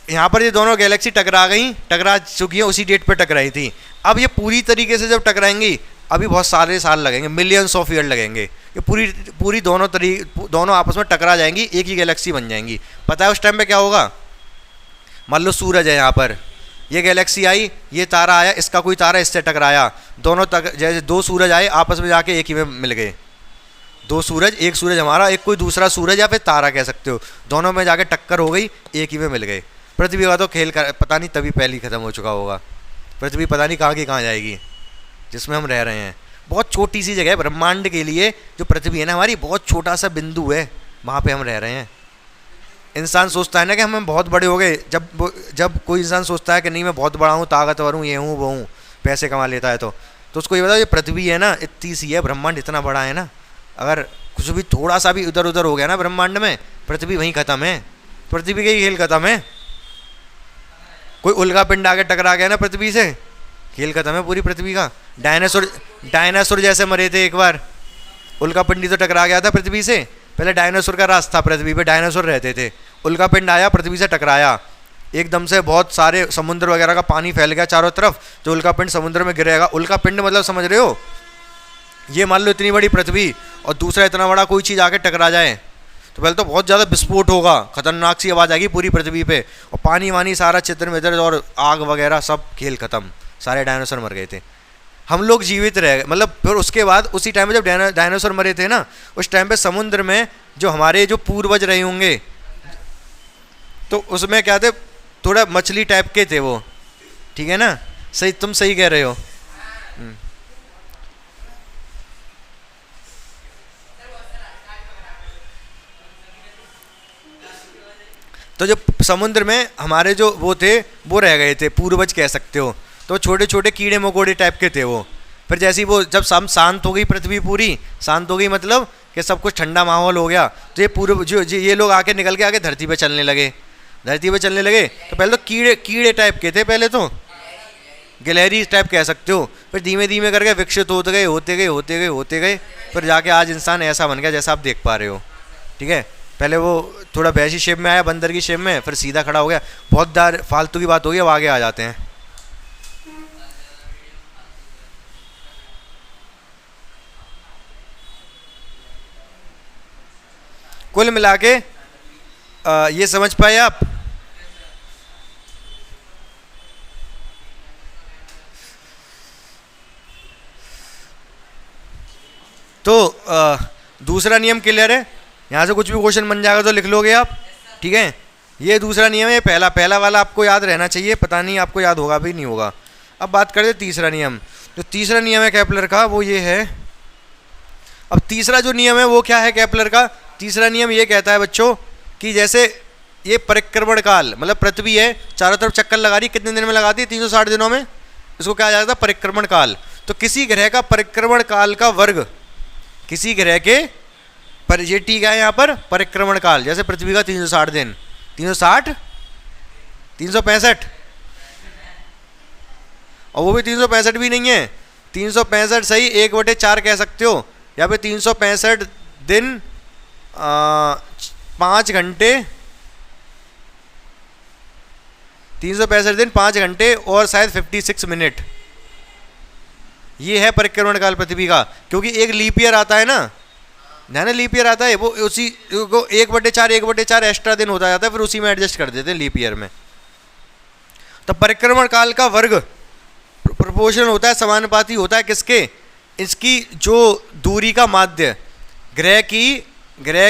यहाँ पर ये दोनों गैलेक्सी टकरा चुकी है, उसी डेट पर टकराई थी। अब ये पूरी तरीके से जब टकराएंगी अभी बहुत सारे साल लगेंगे, मिलियंस ऑफ ईयर लगेंगे, ये पूरी दोनों आपस में टकरा जाएंगी, एक ही गैलेक्सी बन जाएंगी। पता है उस टाइम पे क्या होगा? मान लो सूरज है यहाँ पर, ये गैलेक्सी आई, ये तारा आया, इसका कोई तारा इससे टकराया, दोनों जैसे दो सूरज आए आपस में जाके एक ही में मिल गए। दो सूरज, एक सूरज हमारा, एक कोई दूसरा सूरज या फिर तारा कह सकते हो, दोनों में जाके टक्कर हो गई, एक ही में मिल गए। पृथ्वी का तो खेल पता नहीं तभी पहले ही खत्म हो चुका होगा। पृथ्वी पता नहीं कहाँ की कहाँ जाएगी, जिसमें हम रह रहे हैं। बहुत छोटी सी जगह है ब्रह्मांड के लिए, जो पृथ्वी है ना हमारी, बहुत छोटा सा बिंदु है, वहाँ पे हम रह रहे हैं। इंसान सोचता है ना कि हम बहुत बड़े हो गए, जब कोई इंसान सोचता है कि नहीं मैं बहुत बड़ा हूँ, ताकतवर हूँ, ये हूँ वो हूँ, पैसे कमा लेता है, तो उसको ये बताओ ये पृथ्वी है ना इतनी सी है, ब्रह्मांड इतना बड़ा है ना, अगर कुछ भी थोड़ा सा भी इधर उधर हो गया ना ब्रह्मांड में, पृथ्वी वहीं खत्म है, पृथ्वी का ही खेल खत्म है। कोई उल्का पिंड आके टकरा गया ना पृथ्वी से, खेल खत्म है पूरी पृथ्वी का। डायनासोर जैसे मरे थे एक बार, उल्का पिंड तो टकरा गया था पृथ्वी से। पहले डायनासोर का राज था पृथ्वी पे, डायनासोर रहते थे, उल्का पिंड आया पृथ्वी से टकराया, एकदम से बहुत सारे समुद्र वगैरह का पानी फैल गया चारों तरफ, जो उल्का पिंड समुद्र में गिरेगा। उल्का पिंड मतलब समझ रहे हो, ये मान लो इतनी बड़ी पृथ्वी और दूसरा इतना बड़ा कोई चीज़ आके टकरा जाए तो पहले तो बहुत ज़्यादा विस्फोट होगा, खतरनाक सी आवाज़ आएगी पूरी पृथ्वी पे, और पानी वानी सारा चित्र में इधर, और आग वगैरह सब खेल खत्म, सारे डायनासोर मर गए थे। हम लोग जीवित रह गए, मतलब फिर उसके बाद उसी टाइम पे जब डायनासोर मरे थे ना, उस टाइम पे समुद्र में जो हमारे जो पूर्वज रहे होंगे, तो उसमें क्या थे, थोड़ा मछली टाइप के थे वो, ठीक है ना? सही, तुम सही कह रहे हो। तो जो समुद्र में हमारे जो वो थे वो रह गए थे, पूर्वज कह सकते हो, तो छोटे छोटे कीड़े मकोड़े टाइप के थे वो। फिर जैसे ही वो जब शांत हो गई, पृथ्वी पूरी शांत हो गई, मतलब कि सब कुछ ठंडा माहौल हो गया, तो ये पूर्व जो ये लोग आके निकल के आगे धरती पे चलने लगे, तो पहले तो कीड़े टाइप के थे, पहले तो गिलहरी टाइप कह सकते हो, फिर धीमे धीमे करके विकसित होते गए, फिर जाके आज इंसान ऐसा बन गया जैसा आप देख पा रहे हो। ठीक है, पहले वो थोड़ा वैसी शेप में आया, बंदर की शेप में, फिर सीधा खड़ा हो गया। बहुत दार फालतू की बात हो गई, अब आगे आ जाते हैं। कुल मिला के ये समझ पाए आप? तो दूसरा नियम क्लियर है? यहाँ से कुछ भी क्वेश्चन बन जाएगा तो लिख लोगे आप, ठीक है? ये दूसरा नियम है, पहला वाला आपको याद रहना चाहिए, पता नहीं आपको याद होगा भी नहीं होगा। अब बात करते तीसरा नियम। जो तीसरा नियम है केपलर का वो ये है। अब तीसरा जो नियम है वो क्या है केपलर का? तीसरा नियम ये कहता है बच्चों कि जैसे ये परिक्रमण काल, मतलब पृथ्वी है चारों तरफ चक्कर लगा रही, कितने दिन में लगाती है? 360 दिनों में। इसको कहा जाता है परिक्रमण काल। तो किसी ग्रह का परिक्रमण काल का वर्ग, किसी ग्रह के पर ये ठीक है यहाँ पर परिक्रमण काल, जैसे पृथ्वी का 360 दिन, 360 365, और वो भी 365 भी नहीं है, 365 सही, 1/4 कह सकते हो, या फिर 365 दिन 5 घंटे, 365 दिन 5 घंटे और शायद 56 मिनट, ये है परिक्रमण काल पृथ्वी का। क्योंकि एक लीप ईयर आता है ना, लीप ईयर आता है, वो उसी को 1/4 एक्स्ट्रा दिन होता जाता है, फिर उसी में एडजस्ट कर देते हैं लीप ईयर में। तो परिक्रमण काल का वर्ग प्रोपोर्शनल होता है, समानुपाती होता है किसके, इसकी जो दूरी का माध्य, ग्रह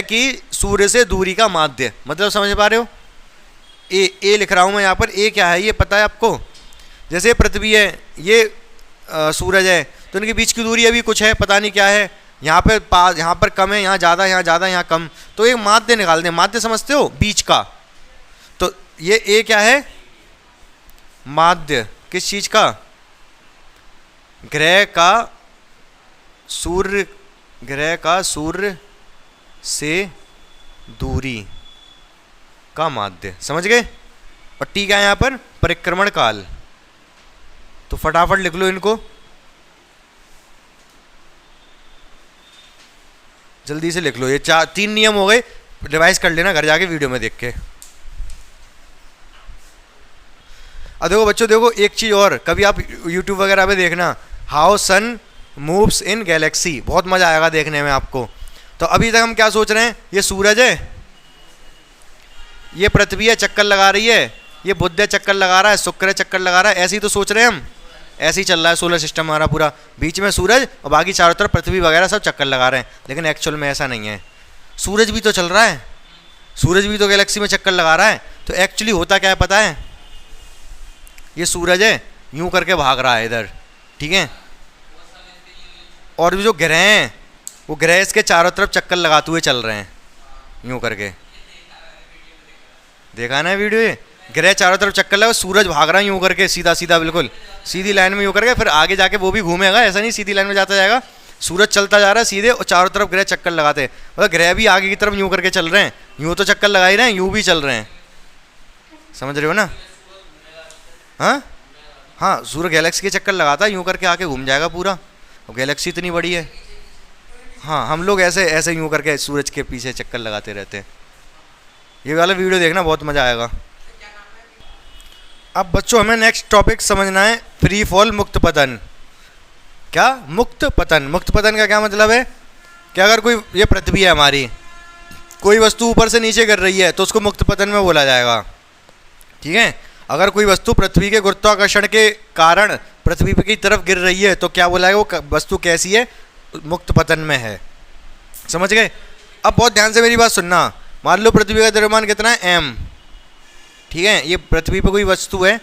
की सूर्य से दूरी का माध्य, मतलब समझ पा रहे हो। ए लिख रहा हूँ मैं यहाँ पर, ए क्या है ये पता है आपको। जैसे पृथ्वी है, ये सूरज है, तो इनके बीच की दूरी अभी कुछ है, पता नहीं क्या है, यहाँ पर कम है, यहाँ ज़्यादा, यहाँ ज़्यादा, यहाँ कम, तो एक माध्य निकाल दें। माध्य समझते हो, बीच का। तो ये ए क्या है, माध्य किस चीज़ का, ग्रह का सूर्य से दूरी का माध्य, समझ गए। और टी क्या है यहाँ पर, परिक्रमण काल। तो फटाफट लिख लो इनको, जल्दी से लिख लो। ये 3 नियम हो गए, रिवाइज कर लेना घर जाके वीडियो में देख के। अब देखो बच्चों, देखो एक चीज़ और, कभी आप यूट्यूब वगैरह पे देखना, how sun moves in galaxy, बहुत मज़ा आएगा देखने में आपको। तो अभी तक हम क्या सोच रहे हैं, ये सूरज है, ये पृथ्वी है चक्कर लगा रही है, ये बुध है चक्कर लगा रहा है, शुक्र है चक्कर लगा रहा है, ऐसे ही तो सोच रहे हैं हम, ऐसे ही चल रहा है सोलर सिस्टम हमारा पूरा, बीच में सूरज और बाकी चारों तरफ पृथ्वी वगैरह सब चक्कर लगा रहे हैं। लेकिन एक्चुअल में ऐसा नहीं है, सूरज भी तो चल रहा है, सूरज भी तो गैलेक्सी में चक्कर लगा रहा है। तो एक्चुअली होता क्या है पता है, ये सूरज है यूं करके भाग रहा है इधर, ठीक है, और जो ग्रह हैं वो ग्रह इसके चारों तरफ चक्कर लगाते हुए चल रहे हैं यूं करके। देखा ना वीडियो, ये ग्रह चारों तरफ चक्कर लगा, सूरज भाग रहा है यूं करके, सीधा सीधा बिल्कुल सीधी लाइन में यूं करके, फिर आगे जाके वो भी घूमेगा, ऐसा नहीं सीधी लाइन में जाता जाएगा, सूरज चलता जा रहा है सीधे और चारों तरफ ग्रह चक्कर लगाते हैं। मतलब ग्रह भी आगे की तरफ यूं करके चल रहे हैं, यूं तो चक्कर लगा ही रहे हैं, यूं भी चल रहे हैं, समझ रहे हो ना। हाँ, सूरज गैलेक्सी के चक्कर लगाता है, यूं करके आके घूम जाएगा पूरा, और गैलेक्सी इतनी बड़ी है। हाँ, हम लोग ऐसे ऐसे यूं करके सूरज के पीछे चक्कर लगाते रहते हैं। ये वाला वीडियो देखना, बहुत मज़ा आएगा। अब बच्चों हमें नेक्स्ट टॉपिक समझना है, फ्री फॉल, मुक्त पतन। क्या मुक्त पतन, मुक्त पतन का क्या मतलब है कि अगर कोई, ये पृथ्वी है हमारी, कोई वस्तु ऊपर से नीचे गिर रही है तो उसको मुक्त पतन में बोला जाएगा, ठीक है। अगर कोई वस्तु पृथ्वी के गुरुत्वाकर्षण के कारण पृथ्वी की तरफ गिर रही है तो क्या बोला है, वो वस्तु कैसी है, मुक्त पतन में है, समझ गए। अब बहुत ध्यान से मेरी बात सुनना, मान लो पृथ्वी का द्रव्यमान कितना है, m, ठीक है, ये पृथ्वी पर कोई वस्तु है,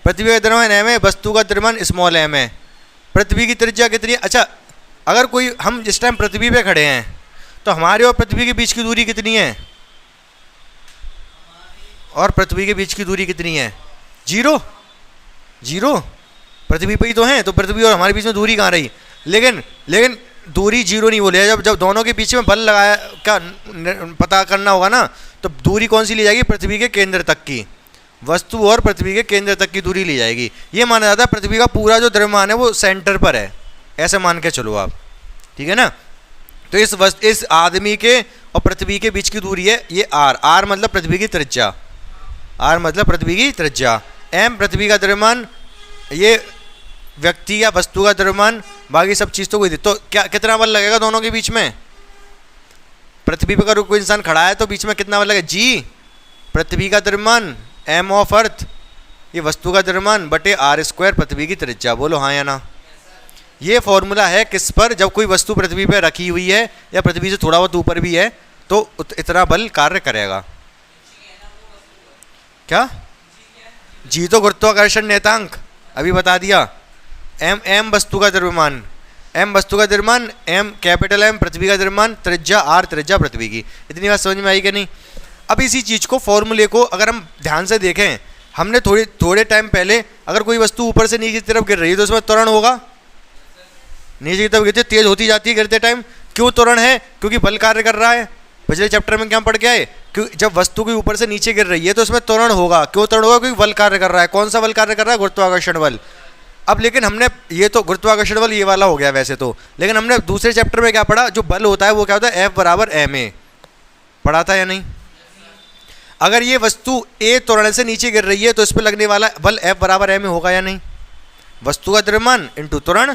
पृथ्वी का द्रव्यमान m है, वस्तु का द्रव्यमान स्मॉल m है, पृथ्वी की त्रिज्या कितनी है। अच्छा, अगर कोई, हम जिस टाइम पृथ्वी पे खड़े हैं तो हमारे और पृथ्वी के बीच की दूरी कितनी है, और पृथ्वी के बीच की दूरी कितनी है, 0, पृथ्वी पे ही तो है, तो पृथ्वी और हमारे बीच में दूरी कहाँ रही। लेकिन दूरी 0 नहीं बोले, जब दोनों के बीच में बल लगाया क्या पता करना होगा ना, तो दूरी कौन सी ली जाएगी, पृथ्वी के केंद्र तक की, वस्तु और पृथ्वी के केंद्र तक की दूरी ली जाएगी। ये माना जाता है पृथ्वी का पूरा जो द्रव्यमान है वो सेंटर पर है, ऐसे मान के चलो आप, ठीक है ना। तो इस आदमी के और पृथ्वी के बीच की दूरी है ये r मतलब पृथ्वी की त्रिज्या, r मतलब पृथ्वी की त्रिज्या, m पृथ्वी का द्रव्यमान, ये व्यक्ति या वस्तु का द्रव्यमान, बाकी सब चीज़ तो कोई, तो क्या कितना बल लगेगा दोनों के बीच में, पृथ्वी पर अगर कोई इंसान खड़ा है तो बीच में कितना बल लगेगा, g पृथ्वी का द्रव्यमान, m ऑफ अर्थ ये वस्तु का द्रव्यमान बटे r² पृथ्वी की त्रिज्या। बोलो हाँ या ना। ये फॉर्मूला है किस पर, जब कोई वस्तु पृथ्वी पर रखी हुई है या पृथ्वी से थोड़ा बहुत ऊपर भी है तो इतना बल कार्य करेगा। क्या जी, तो गुरुत्वाकर्षण नेतांक अभी बता दिया। m वस्तु का द्रव्यमान, m कैपिटल M पृथ्वी का द्रव्यमान, त्रिज्या r, त्रिज्या पृथ्वी की। इतनी बात समझ में आई कि नहीं। अब इसी चीज़ को, फॉर्मूले को अगर हम ध्यान से देखें, हमने थोड़े टाइम पहले अगर कोई वस्तु ऊपर से नीचे की तरफ गिर रही है तो उसमें त्वरण होगा, नीचे की तरफ गिरती तेज होती जाती है गिरते टाइम। क्यों त्वरण है, क्योंकि बल कार्य कर रहा है। पिछले चैप्टर में क्या पढ़ के आए, क्योंकि जब वस्तु की ऊपर से नीचे गिर रही है तो उसमें त्वरण होगा। क्यों त्वरण होगा, क्योंकि बल कार्य कर रहा है। कौन सा बल कार्य कर रहा है, गुरुत्वाकर्षण बल। अब लेकिन हमने ये तो गुरुत्वाकर्षण बल ये वाला हो गया वैसे तो, लेकिन हमने दूसरे चैप्टर में क्या पढ़ा, जो बल होता है वो क्या होता है, F बराबर ma, पढ़ा था या नहीं? अगर ये वस्तु a त्वरण से नीचे गिर रही है तो इस पर लगने वाला बल F बराबर ma होगा या नहीं? वस्तु का द्रव्यमान इंटू त्वरण।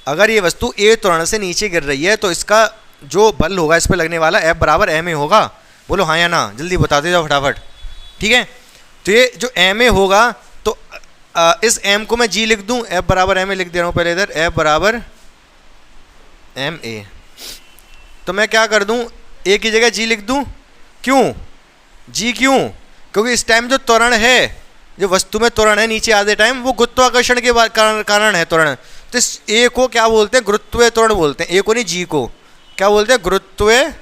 अगर ये वस्तु a त्वरण से नीचे गिर रही है तो इसका जो बल होगा इस पर लगने वाला F बराबर ma होगा। बोलो हाँ या ना, जल्दी बताते जाओ फटाफट। ठीक है, तो ये जो ma होगा तो इस m को मैं g लिख दूं, F बराबर ma लिख दे रहा हूँ पहले इधर, F बराबर ma। तो मैं क्या कर दूं, a की जगह g लिख दूं। क्यों g? क्यों? क्योंकि इस टाइम जो त्वरण है, जो वस्तु में त्वरण है नीचे आधे टाइम, वो गुरुत्वाकर्षण के कारण है त्वरण। तो इस a को क्या बोलते हैं, गुरुत्वीय त्वरण बोलते हैं। a को नहीं, g को क्या बोलते हैं, गुरुत्वीय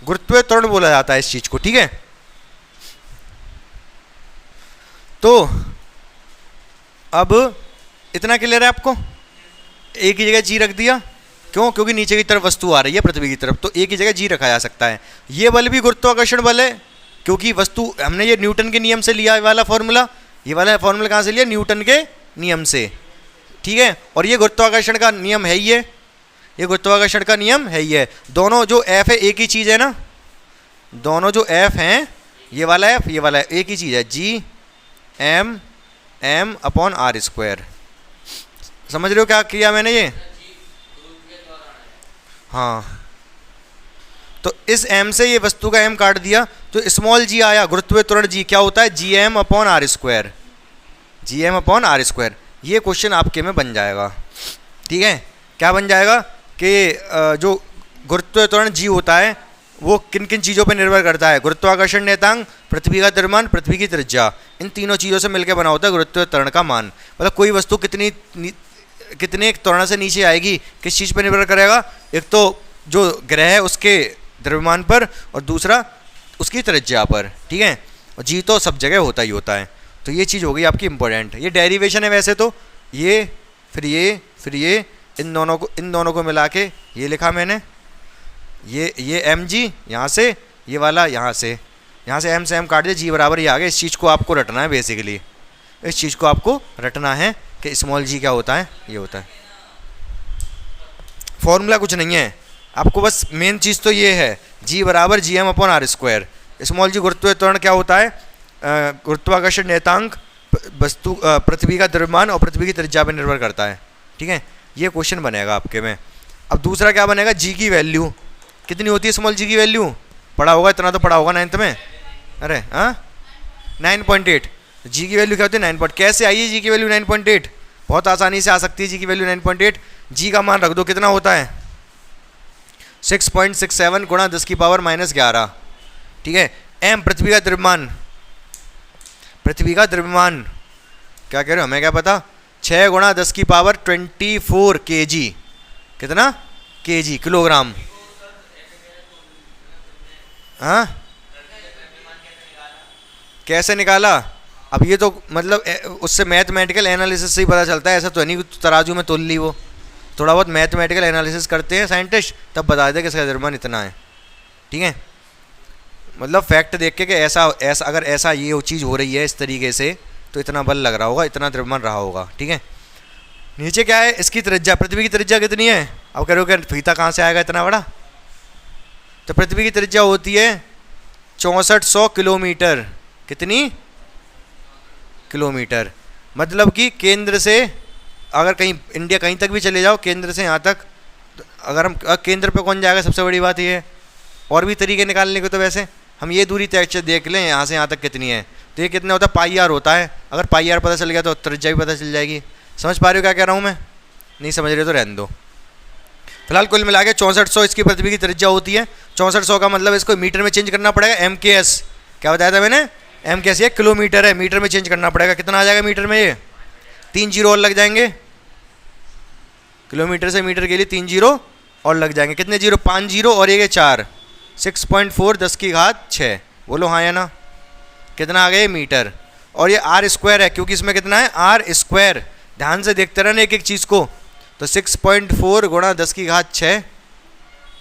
गुरुत्वीय त्वरण बोला जाता है इस चीज को। ठीक है, तो अब इतना क्लियर है आपको? a की जगह g रख दिया, क्यों? क्योंकि नीचे की तरफ वस्तु आ रही है पृथ्वी की तरफ, तो a की जगह g रखा जा सकता है। ये बल भी गुरुत्वाकर्षण बल है, क्योंकि वस्तु, हमने ये न्यूटन के नियम से लिया, ये वाला फॉर्मूला कहाँ से लिया, न्यूटन के नियम से। ठीक है, और ये गुरुत्वाकर्षण का नियम है ही है, ये गुरुत्वाकर्षण का नियम है ही है। दोनों जो F है एक ही चीज़ है ना, दोनों जो F हैं, ये वाला F ये वाला एक ही चीज़ है, G m upon r square. समझ रहे हो क्या किया मैंने ये? हाँ, तो इस m से ये वस्तु का m काट दिया तो स्मॉल g आया, गुरुत्वीय त्वरण g क्या होता है, gm upon r square, gm upon r square. ये क्वेश्चन आपके में बन जाएगा। ठीक है, क्या बन जाएगा कि जो गुरुत्वीय त्वरण g होता है वो किन किन चीज़ों पर निर्भर करता है, गुरुत्वाकर्षण नियतांक, पृथ्वी का द्रव्यमान, पृथ्वी की त्रिज्या, इन तीनों चीज़ों से मिलकर बना होता है गुरुत्वीय त्वरण का मान। मतलब कोई वस्तु कितने त्वरण से नीचे आएगी किस चीज़ पर निर्भर करेगा, एक तो जो ग्रह है उसके द्रव्यमान पर और दूसरा उसकी त्रिज्या पर। ठीक है, और जी तो सब जगह होता ही होता है। तो ये चीज़ हो गई आपकी इंपॉर्टेंट। ये डेरिवेशन है वैसे तो, ये फिर ये इन दोनों को मिला के ये लिखा मैंने, ये एम जी यहाँ से, ये वाला यहाँ से एम से एम काट दिया, जी बराबर ये आ गया। इस चीज़ को आपको रटना है बेसिकली, इस चीज़ को आपको रटना है कि स्मॉल जी क्या होता है, ये होता है। फॉर्मूला कुछ नहीं है, आपको बस मेन चीज़ तो ये है, जी बराबर G M upon R square. Small G गुरुत्वीय त्वरण क्या होता है, गुरुत्वाकर्षण नियतांक, वस्तु पृथ्वी का द्रव्यमान और पृथ्वी की त्रिज्या पर निर्भर करता है। ठीक है, ये क्वेश्चन बनेगा आपके में। अब दूसरा क्या बनेगा, जी की वैल्यू कितनी होती है, स्मॉल जी की वैल्यू पढ़ा होगा, इतना तो पढ़ा होगा 9th में। अरे हाँ 9.8, जी की वैल्यू क्या होती है 9 पॉइंट। कैसे आई है जी की वैल्यू 9.8? बहुत आसानी से आ सकती है जी की वैल्यू 9.8। जी का मान रख दो, कितना होता है 6.67 गुणा 10 की पावर -11। ठीक है, एम पृथ्वी का द्रव्यमान, क्या कह रहे हो, हमें क्या पता, 6 गुणा 10 की पावर 24 kg, कितना kg, किलोग्राम। हाँ कैसे निकाला, अब ये तो मतलब उससे मैथमेटिकल एनालिसिस से ही पता चलता है, ऐसा तो नहीं तराजू में तोल ली। वो थोड़ा बहुत मैथमेटिकल एनालिसिस करते हैं साइंटिस्ट, तब बता देते कि इसका द्रव्यमान इतना है। ठीक है, मतलब फैक्ट देख के कि ऐसा अगर ऐसा ये चीज़ हो रही है इस तरीके से तो इतना बल लग रहा होगा, इतना द्रव्यमान रहा होगा। ठीक है, नीचे क्या है, इसकी त्रिज्या, पृथ्वी की त्रिज्या कितनी है। अब कह रहे हो कि फीता कहाँ से आएगा इतना बड़ा, तो पृथ्वी की त्रिज्या होती है 6400 किलोमीटर। कितनी किलोमीटर, मतलब कि केंद्र से अगर कहीं इंडिया कहीं तक भी चले जाओ, केंद्र से यहाँ तक, अगर हम केंद्र पे कौन जाएगा, सबसे बड़ी बात ये है। और भी तरीके निकालने को, तो वैसे हम ये दूरी तय देख लें यहाँ से यहाँ तक कितनी है, तो ये कितना होता है, पाई आर होता है। अगर पाई आर पता चल गया तो त्रिज्या भी पता चल जाएगी। समझ पा रहे हो क्या कह रहा हूँ मैं? नहीं समझ रहे तो रहने दो। फिलहाल कुल मिला के 6400 इसकी पृथ्वी की त्रिज्या होती है। 6400 का मतलब इसको मीटर में चेंज करना पड़ेगा, MKS। क्या बताया था मैंने, MKS ये किलोमीटर है, मीटर में चेंज करना पड़ेगा। कितना आ जाएगा मीटर में, ये 3 जीरो और लग जाएंगे, किलोमीटर से मीटर के लिए 3 जीरो और लग जाएंगे। कितने जीरो, 5 जीरो और ये 4, 6.4 10 की घात 6। बोलो हाँ या ना, कितना आ गया मीटर। और ये R स्क्वायर है, क्योंकि इसमें कितना है R स्क्वायर, ध्यान से देखते रहना एक एक चीज़ को। तो 6.4 गुणा 10 की घात 6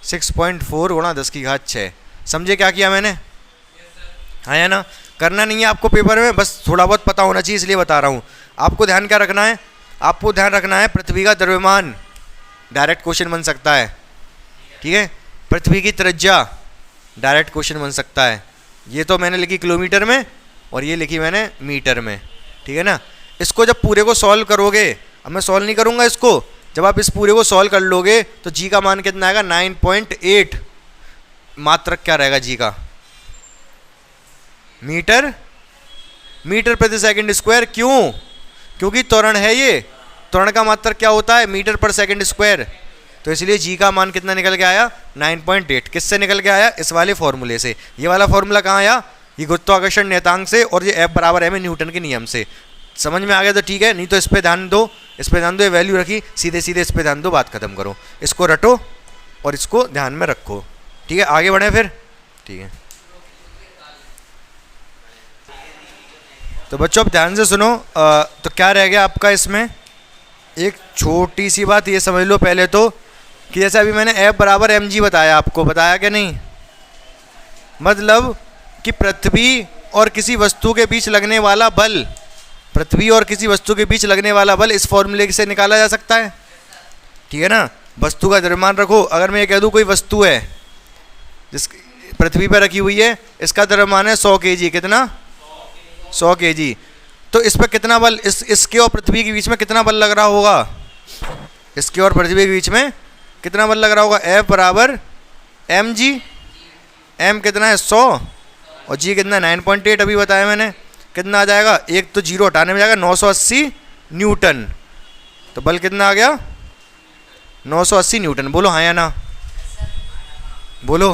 6.4 गुणा 10⁶ समझे क्या किया मैंने? हाँ या ना? करना नहीं है आपको पेपर में, बस थोड़ा बहुत पता होना चाहिए इसलिए बता रहा हूँ। आपको ध्यान क्या रखना है? आपको ध्यान रखना है पृथ्वी का द्रव्यमान, डायरेक्ट क्वेश्चन बन सकता है, ठीक है। पृथ्वी की त्रिज्या, डायरेक्ट क्वेश्चन बन सकता है। ये तो मैंने लिखी किलोमीटर में और ये लिखी मैंने मीटर में, ठीक है ना। इसको जब पूरे को सॉल्व करोगे, अब मैं सॉल्व नहीं करूँगा इसको, जब आप इस पूरे को सॉल्व कर लोगे तो जी का मान कितना आएगा? 9.8 मात्रक क्या रहेगा जी का? मीटर प्रति सेकंड स्क्वायर। क्यों? क्योंकि त्वरण है ये, त्वरण का मात्रक क्या होता है? मीटर पर सेकंड स्क्वायर। तो इसलिए जी का मान कितना निकल के आया? 9.8। किससे निकल के आया? इस वाले फॉर्मूले से। ये वाला फॉर्मूला कहाँ आया? ये गुरुत्वाकर्षण नियतांक से, और ये F बराबर m न्यूटन के नियम से। समझ में आ गया तो ठीक है, नहीं तो इस पर ध्यान दो, इस पर ध्यान दो। ये वैल्यू रखी, सीधे सीधे इस पर ध्यान दो, बात खत्म करो। इसको रटो और इसको ध्यान में रखो, ठीक है। आगे बढ़े फिर, ठीक है। तो बच्चों अब ध्यान से सुनो। तो क्या रह गया आपका इसमें? एक छोटी सी बात ये समझ लो पहले तो, कि जैसे अभी मैंने F बराबर mg बताया, आपको बताया क्या नहीं? मतलब कि पृथ्वी और किसी वस्तु के बीच लगने वाला बल, पृथ्वी और किसी वस्तु के बीच लगने वाला बल इस फॉर्मूले से निकाला जा सकता है, ठीक है ना। वस्तु का द्रव्यमान रखो। अगर मैं ये कह दूँ कोई वस्तु है जिस पृथ्वी पर रखी हुई है, इसका द्रव्यमान है 100 kg। कितना? 100 kg। तो इस पर कितना बल, इसके और पृथ्वी के बीच में कितना बल लग रहा होगा? इसके और पृथ्वी के बीच में कितना बल लग रहा होगा? F बराबर mg। m कितना है? 100 और g कितना है? 9.8 अभी बताया मैंने। कितना आ जाएगा? एक तो जीरो हटाने में जाएगा 980 न्यूटन। तो बल कितना आ गया? 980 न्यूटन। बोलो हाँ या ना? बोलो,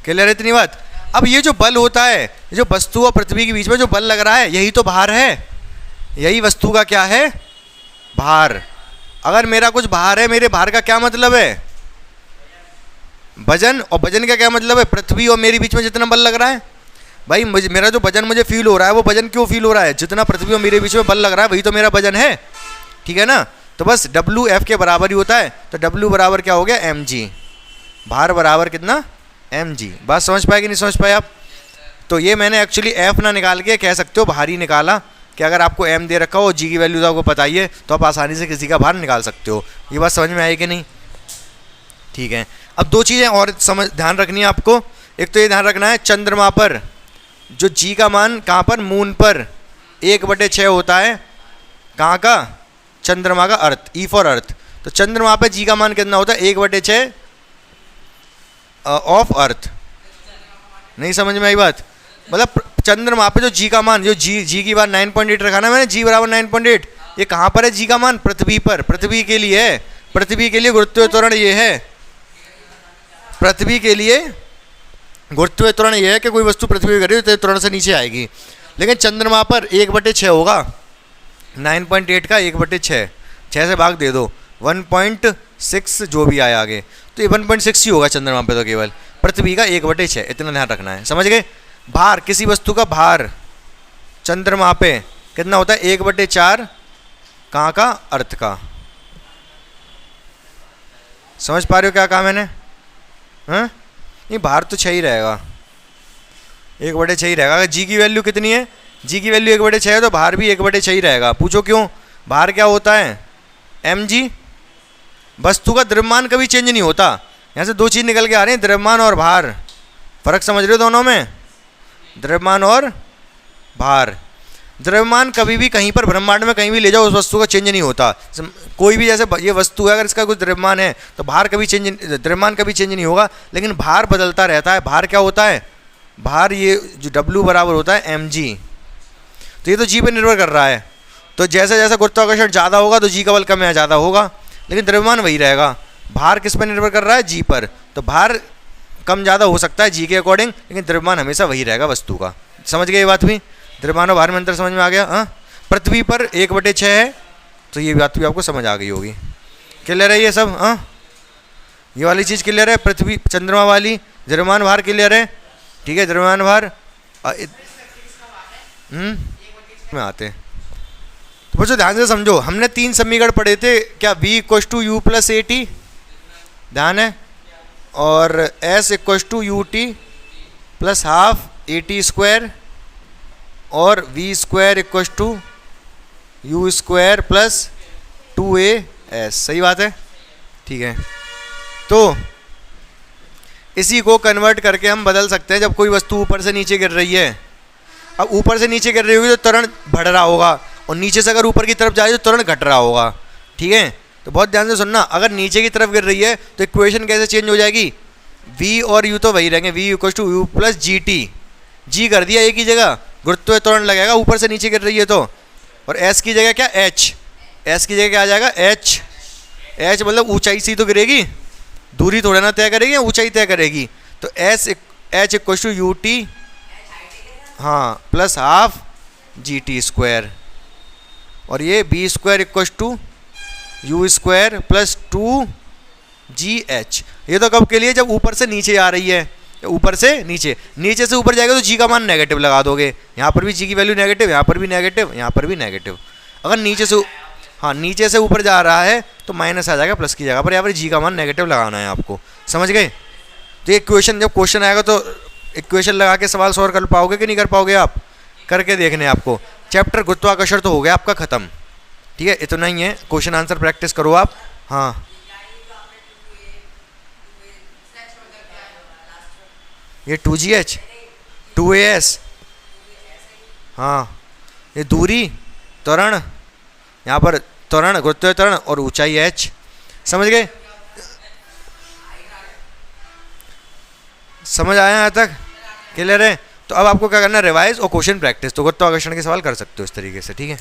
क्लियर है इतनी बात? अब ये जो बल होता है, जो वस्तु और पृथ्वी के बीच में जो बल लग रहा है, यही तो भार है। यही वस्तु का क्या है? भार। अगर मेरा कुछ भार है, मेरे भार का क्या मतलब है? वजन। और वजन का क्या मतलब है? पृथ्वी और मेरे बीच में जितना बल लग रहा है। भाई मेरा जो वजन मुझे फील हो रहा है, वो वजन क्यों फील हो रहा है? जितना पृथ्वी और मेरे बीच में बल लग रहा है वही तो मेरा वजन है, ठीक है ना। तो बस W F के बराबर ही होता है। तो W बराबर क्या हो गया? mg। भार बराबर कितना? mg। बात समझ पाए कि नहीं समझ पाए आप? तो ये मैंने एक्चुअली F ना निकाल के कह सकते हो भार ही निकाला, कि अगर आपको m दे रखा हो, g की वैल्यू तो आपको पता ही है, तो आप आसानी से किसी का भार निकाल सकते हो। ये बात समझ में आई कि नहीं? ठीक है। अब दो चीज़ें और ध्यान रखनी है आपको। एक तो ये ध्यान रखना है चंद्रमा पर जो जी का मान कहाँ पर? मून पर 1/6 होता है। कहाँ का? चंद्रमा का, अर्थ, ई फॉर अर्थ। तो चंद्रमा पे जी का मान कितना होता है? 1/6 ऑफ अर्थ। नहीं समझ में आई बात? मतलब चंद्रमा पे जो जी का मान, जो जी की बात 9.8 रखा ना मैंने, जी बराबर 9.8। ये कहाँ पर है जी का मान? पृथ्वी पर। पृथ्वी के लिए है, पृथ्वी के लिए गुरुत्वीय त्वरण ये है। पृथ्वी के लिए गुरुत्वीय त्वरण ये है कि कोई वस्तु पृथ्वी पर गिरे तो त्वरण से नीचे आएगी। लेकिन चंद्रमा पर 1/6 होगा। 9.8 का 1/6, 6 से भाग दे दो, 1.6 जो भी आया आगे, तो ये 1.6 ही होगा चंद्रमा पे। तो केवल पृथ्वी का 1/6, इतना ध्यान रखना है, समझ गए। भार, किसी वस्तु का भार चंद्रमा पे कितना होता है? 1/4 कहाँ का? अर्थ का। समझ पा रहे हो क्या कहा मैंने? हाँ, नहीं भार तो 6 ही रहेगा, 1/6 ही रहेगा। अगर जी की वैल्यू कितनी है? जी की वैल्यू 1/6 है तो भार भी 1/6 ही रहेगा। पूछो क्यों? भार क्या होता है? mg। वस्तु का द्रव्यमान कभी चेंज नहीं होता। यहाँ से दो चीज़ निकल के आ रही हैं, द्रव्यमान और भार। फर्क समझ रहे हो दोनों में? द्रव्यमान और भार। द्रव्यमान कभी भी कहीं पर ब्रह्मांड में कहीं भी ले जाओ, उस वस्तु का चेंज नहीं होता। कोई भी, जैसे ये वस्तु है, अगर इसका कुछ द्रव्यमान है तो भार कभी चेंज, द्रव्यमान कभी चेंज नहीं होगा, लेकिन भार बदलता रहता है। भार क्या होता है? भार ये जो W बराबर होता है mg। तो ये तो जी पर निर्भर कर रहा है। तो जैसे जैसे गुरुत्वाकर्षण ज़्यादा होगा तो जी का बल कम या ज़्यादा होगा, लेकिन द्रव्यमान वही रहेगा। भार किस पर निर्भर कर रहा है? जी पर। तो भार कम ज़्यादा हो सकता है जी के अकॉर्डिंग, लेकिन द्रव्यमान हमेशा वही रहेगा वस्तु का। समझ गए ये बात भी? द्रव्यमान और भार में अंतर समझ में आ गया? हाँ, पृथ्वी पर 1/6 है, तो ये बात भी आपको समझ आ गई होगी। क्लियर है ये सब? हाँ, ये वाली चीज़ क्लियर है? पृथ्वी, चंद्रमा वाली, द्रव्यमान भार क्लियर है? ठीक है, द्रव्यमान भार में आते हैं। तो बच्चों ध्यान से समझो, हमने 3 समीकरण पढ़े थे क्या? V = U + AT, ध्यान है। और S equal to U T plus half A T square और V square equal to U square plus 2a(s). सही बात है, ठीक है। तो इसी को कन्वर्ट करके हम बदल सकते हैं। जब कोई वस्तु ऊपर से नीचे गिर रही है, अब ऊपर से नीचे गिर रही होगी तो त्वरण बढ़ रहा होगा, और नीचे से अगर ऊपर की तरफ जा रही है तो त्वरण घट रहा होगा, ठीक है। तो बहुत ध्यान से सुनना, अगर नीचे की तरफ गिर रही है तो इक्वेशन कैसे चेंज हो जाएगी, v और u तो वही रहेंगे, v equal to U plus G T. G कर दिया एक ही जगह, गुरुत्व त्वरण लगेगा ऊपर से नीचे गिर रही है तो, और s की जगह क्या h, s की जगह क्या आ जाएगा h। h मतलब ऊंचाई से तो गिरेगी, दूरी थोड़ा ना तय करेगी, ऊंचाई तय करेगी। तो h equal to U T, हाँ, plus half G T square, और ये B square equal to U square plus 2gh। ये तो कब के लिए, जब ऊपर से नीचे आ रही है, ऊपर से नीचे, नीचे से ऊपर जाएगा तो g का मान नेगेटिव लगा दोगे, यहाँ पर भी g की वैल्यू नेगेटिव, यहाँ पर भी नेगेटिव, यहाँ पर भी नेगेटिव। अगर नीचे से, हाँ, नीचे से ऊपर जा रहा है तो माइनस आ जाएगा प्लस की जगह पर, यहाँ पर g का मान नेगेटिव लगाना है आपको, समझ गए। तो ये इक्वेशन, जब क्वेश्चन आएगा तो इक्वेशन लगा के सवाल सॉल्व कर पाओगे कि नहीं कर पाओगे, आप करके देखने आपको। चैप्टर गुरुत्वाकर्षण तो हो गया आपका ख़त्म, ठीक है, इतना ही है। क्वेश्चन आंसर प्रैक्टिस करो आप। हाँ, ये 2gh 2as, हाँ, ये दूरी, त्वरण, यहाँ पर त्वरण, गुरुत्वीय त्वरण और ऊंचाई h, समझ गए। समझ आया यहाँ तक, क्लियर है। तो अब आपको क्या करना है, रिवाइज और क्वेश्चन प्रैक्टिस। तो गुरुत्वाकर्षण के सवाल कर सकते हो इस तरीके से, ठीक है।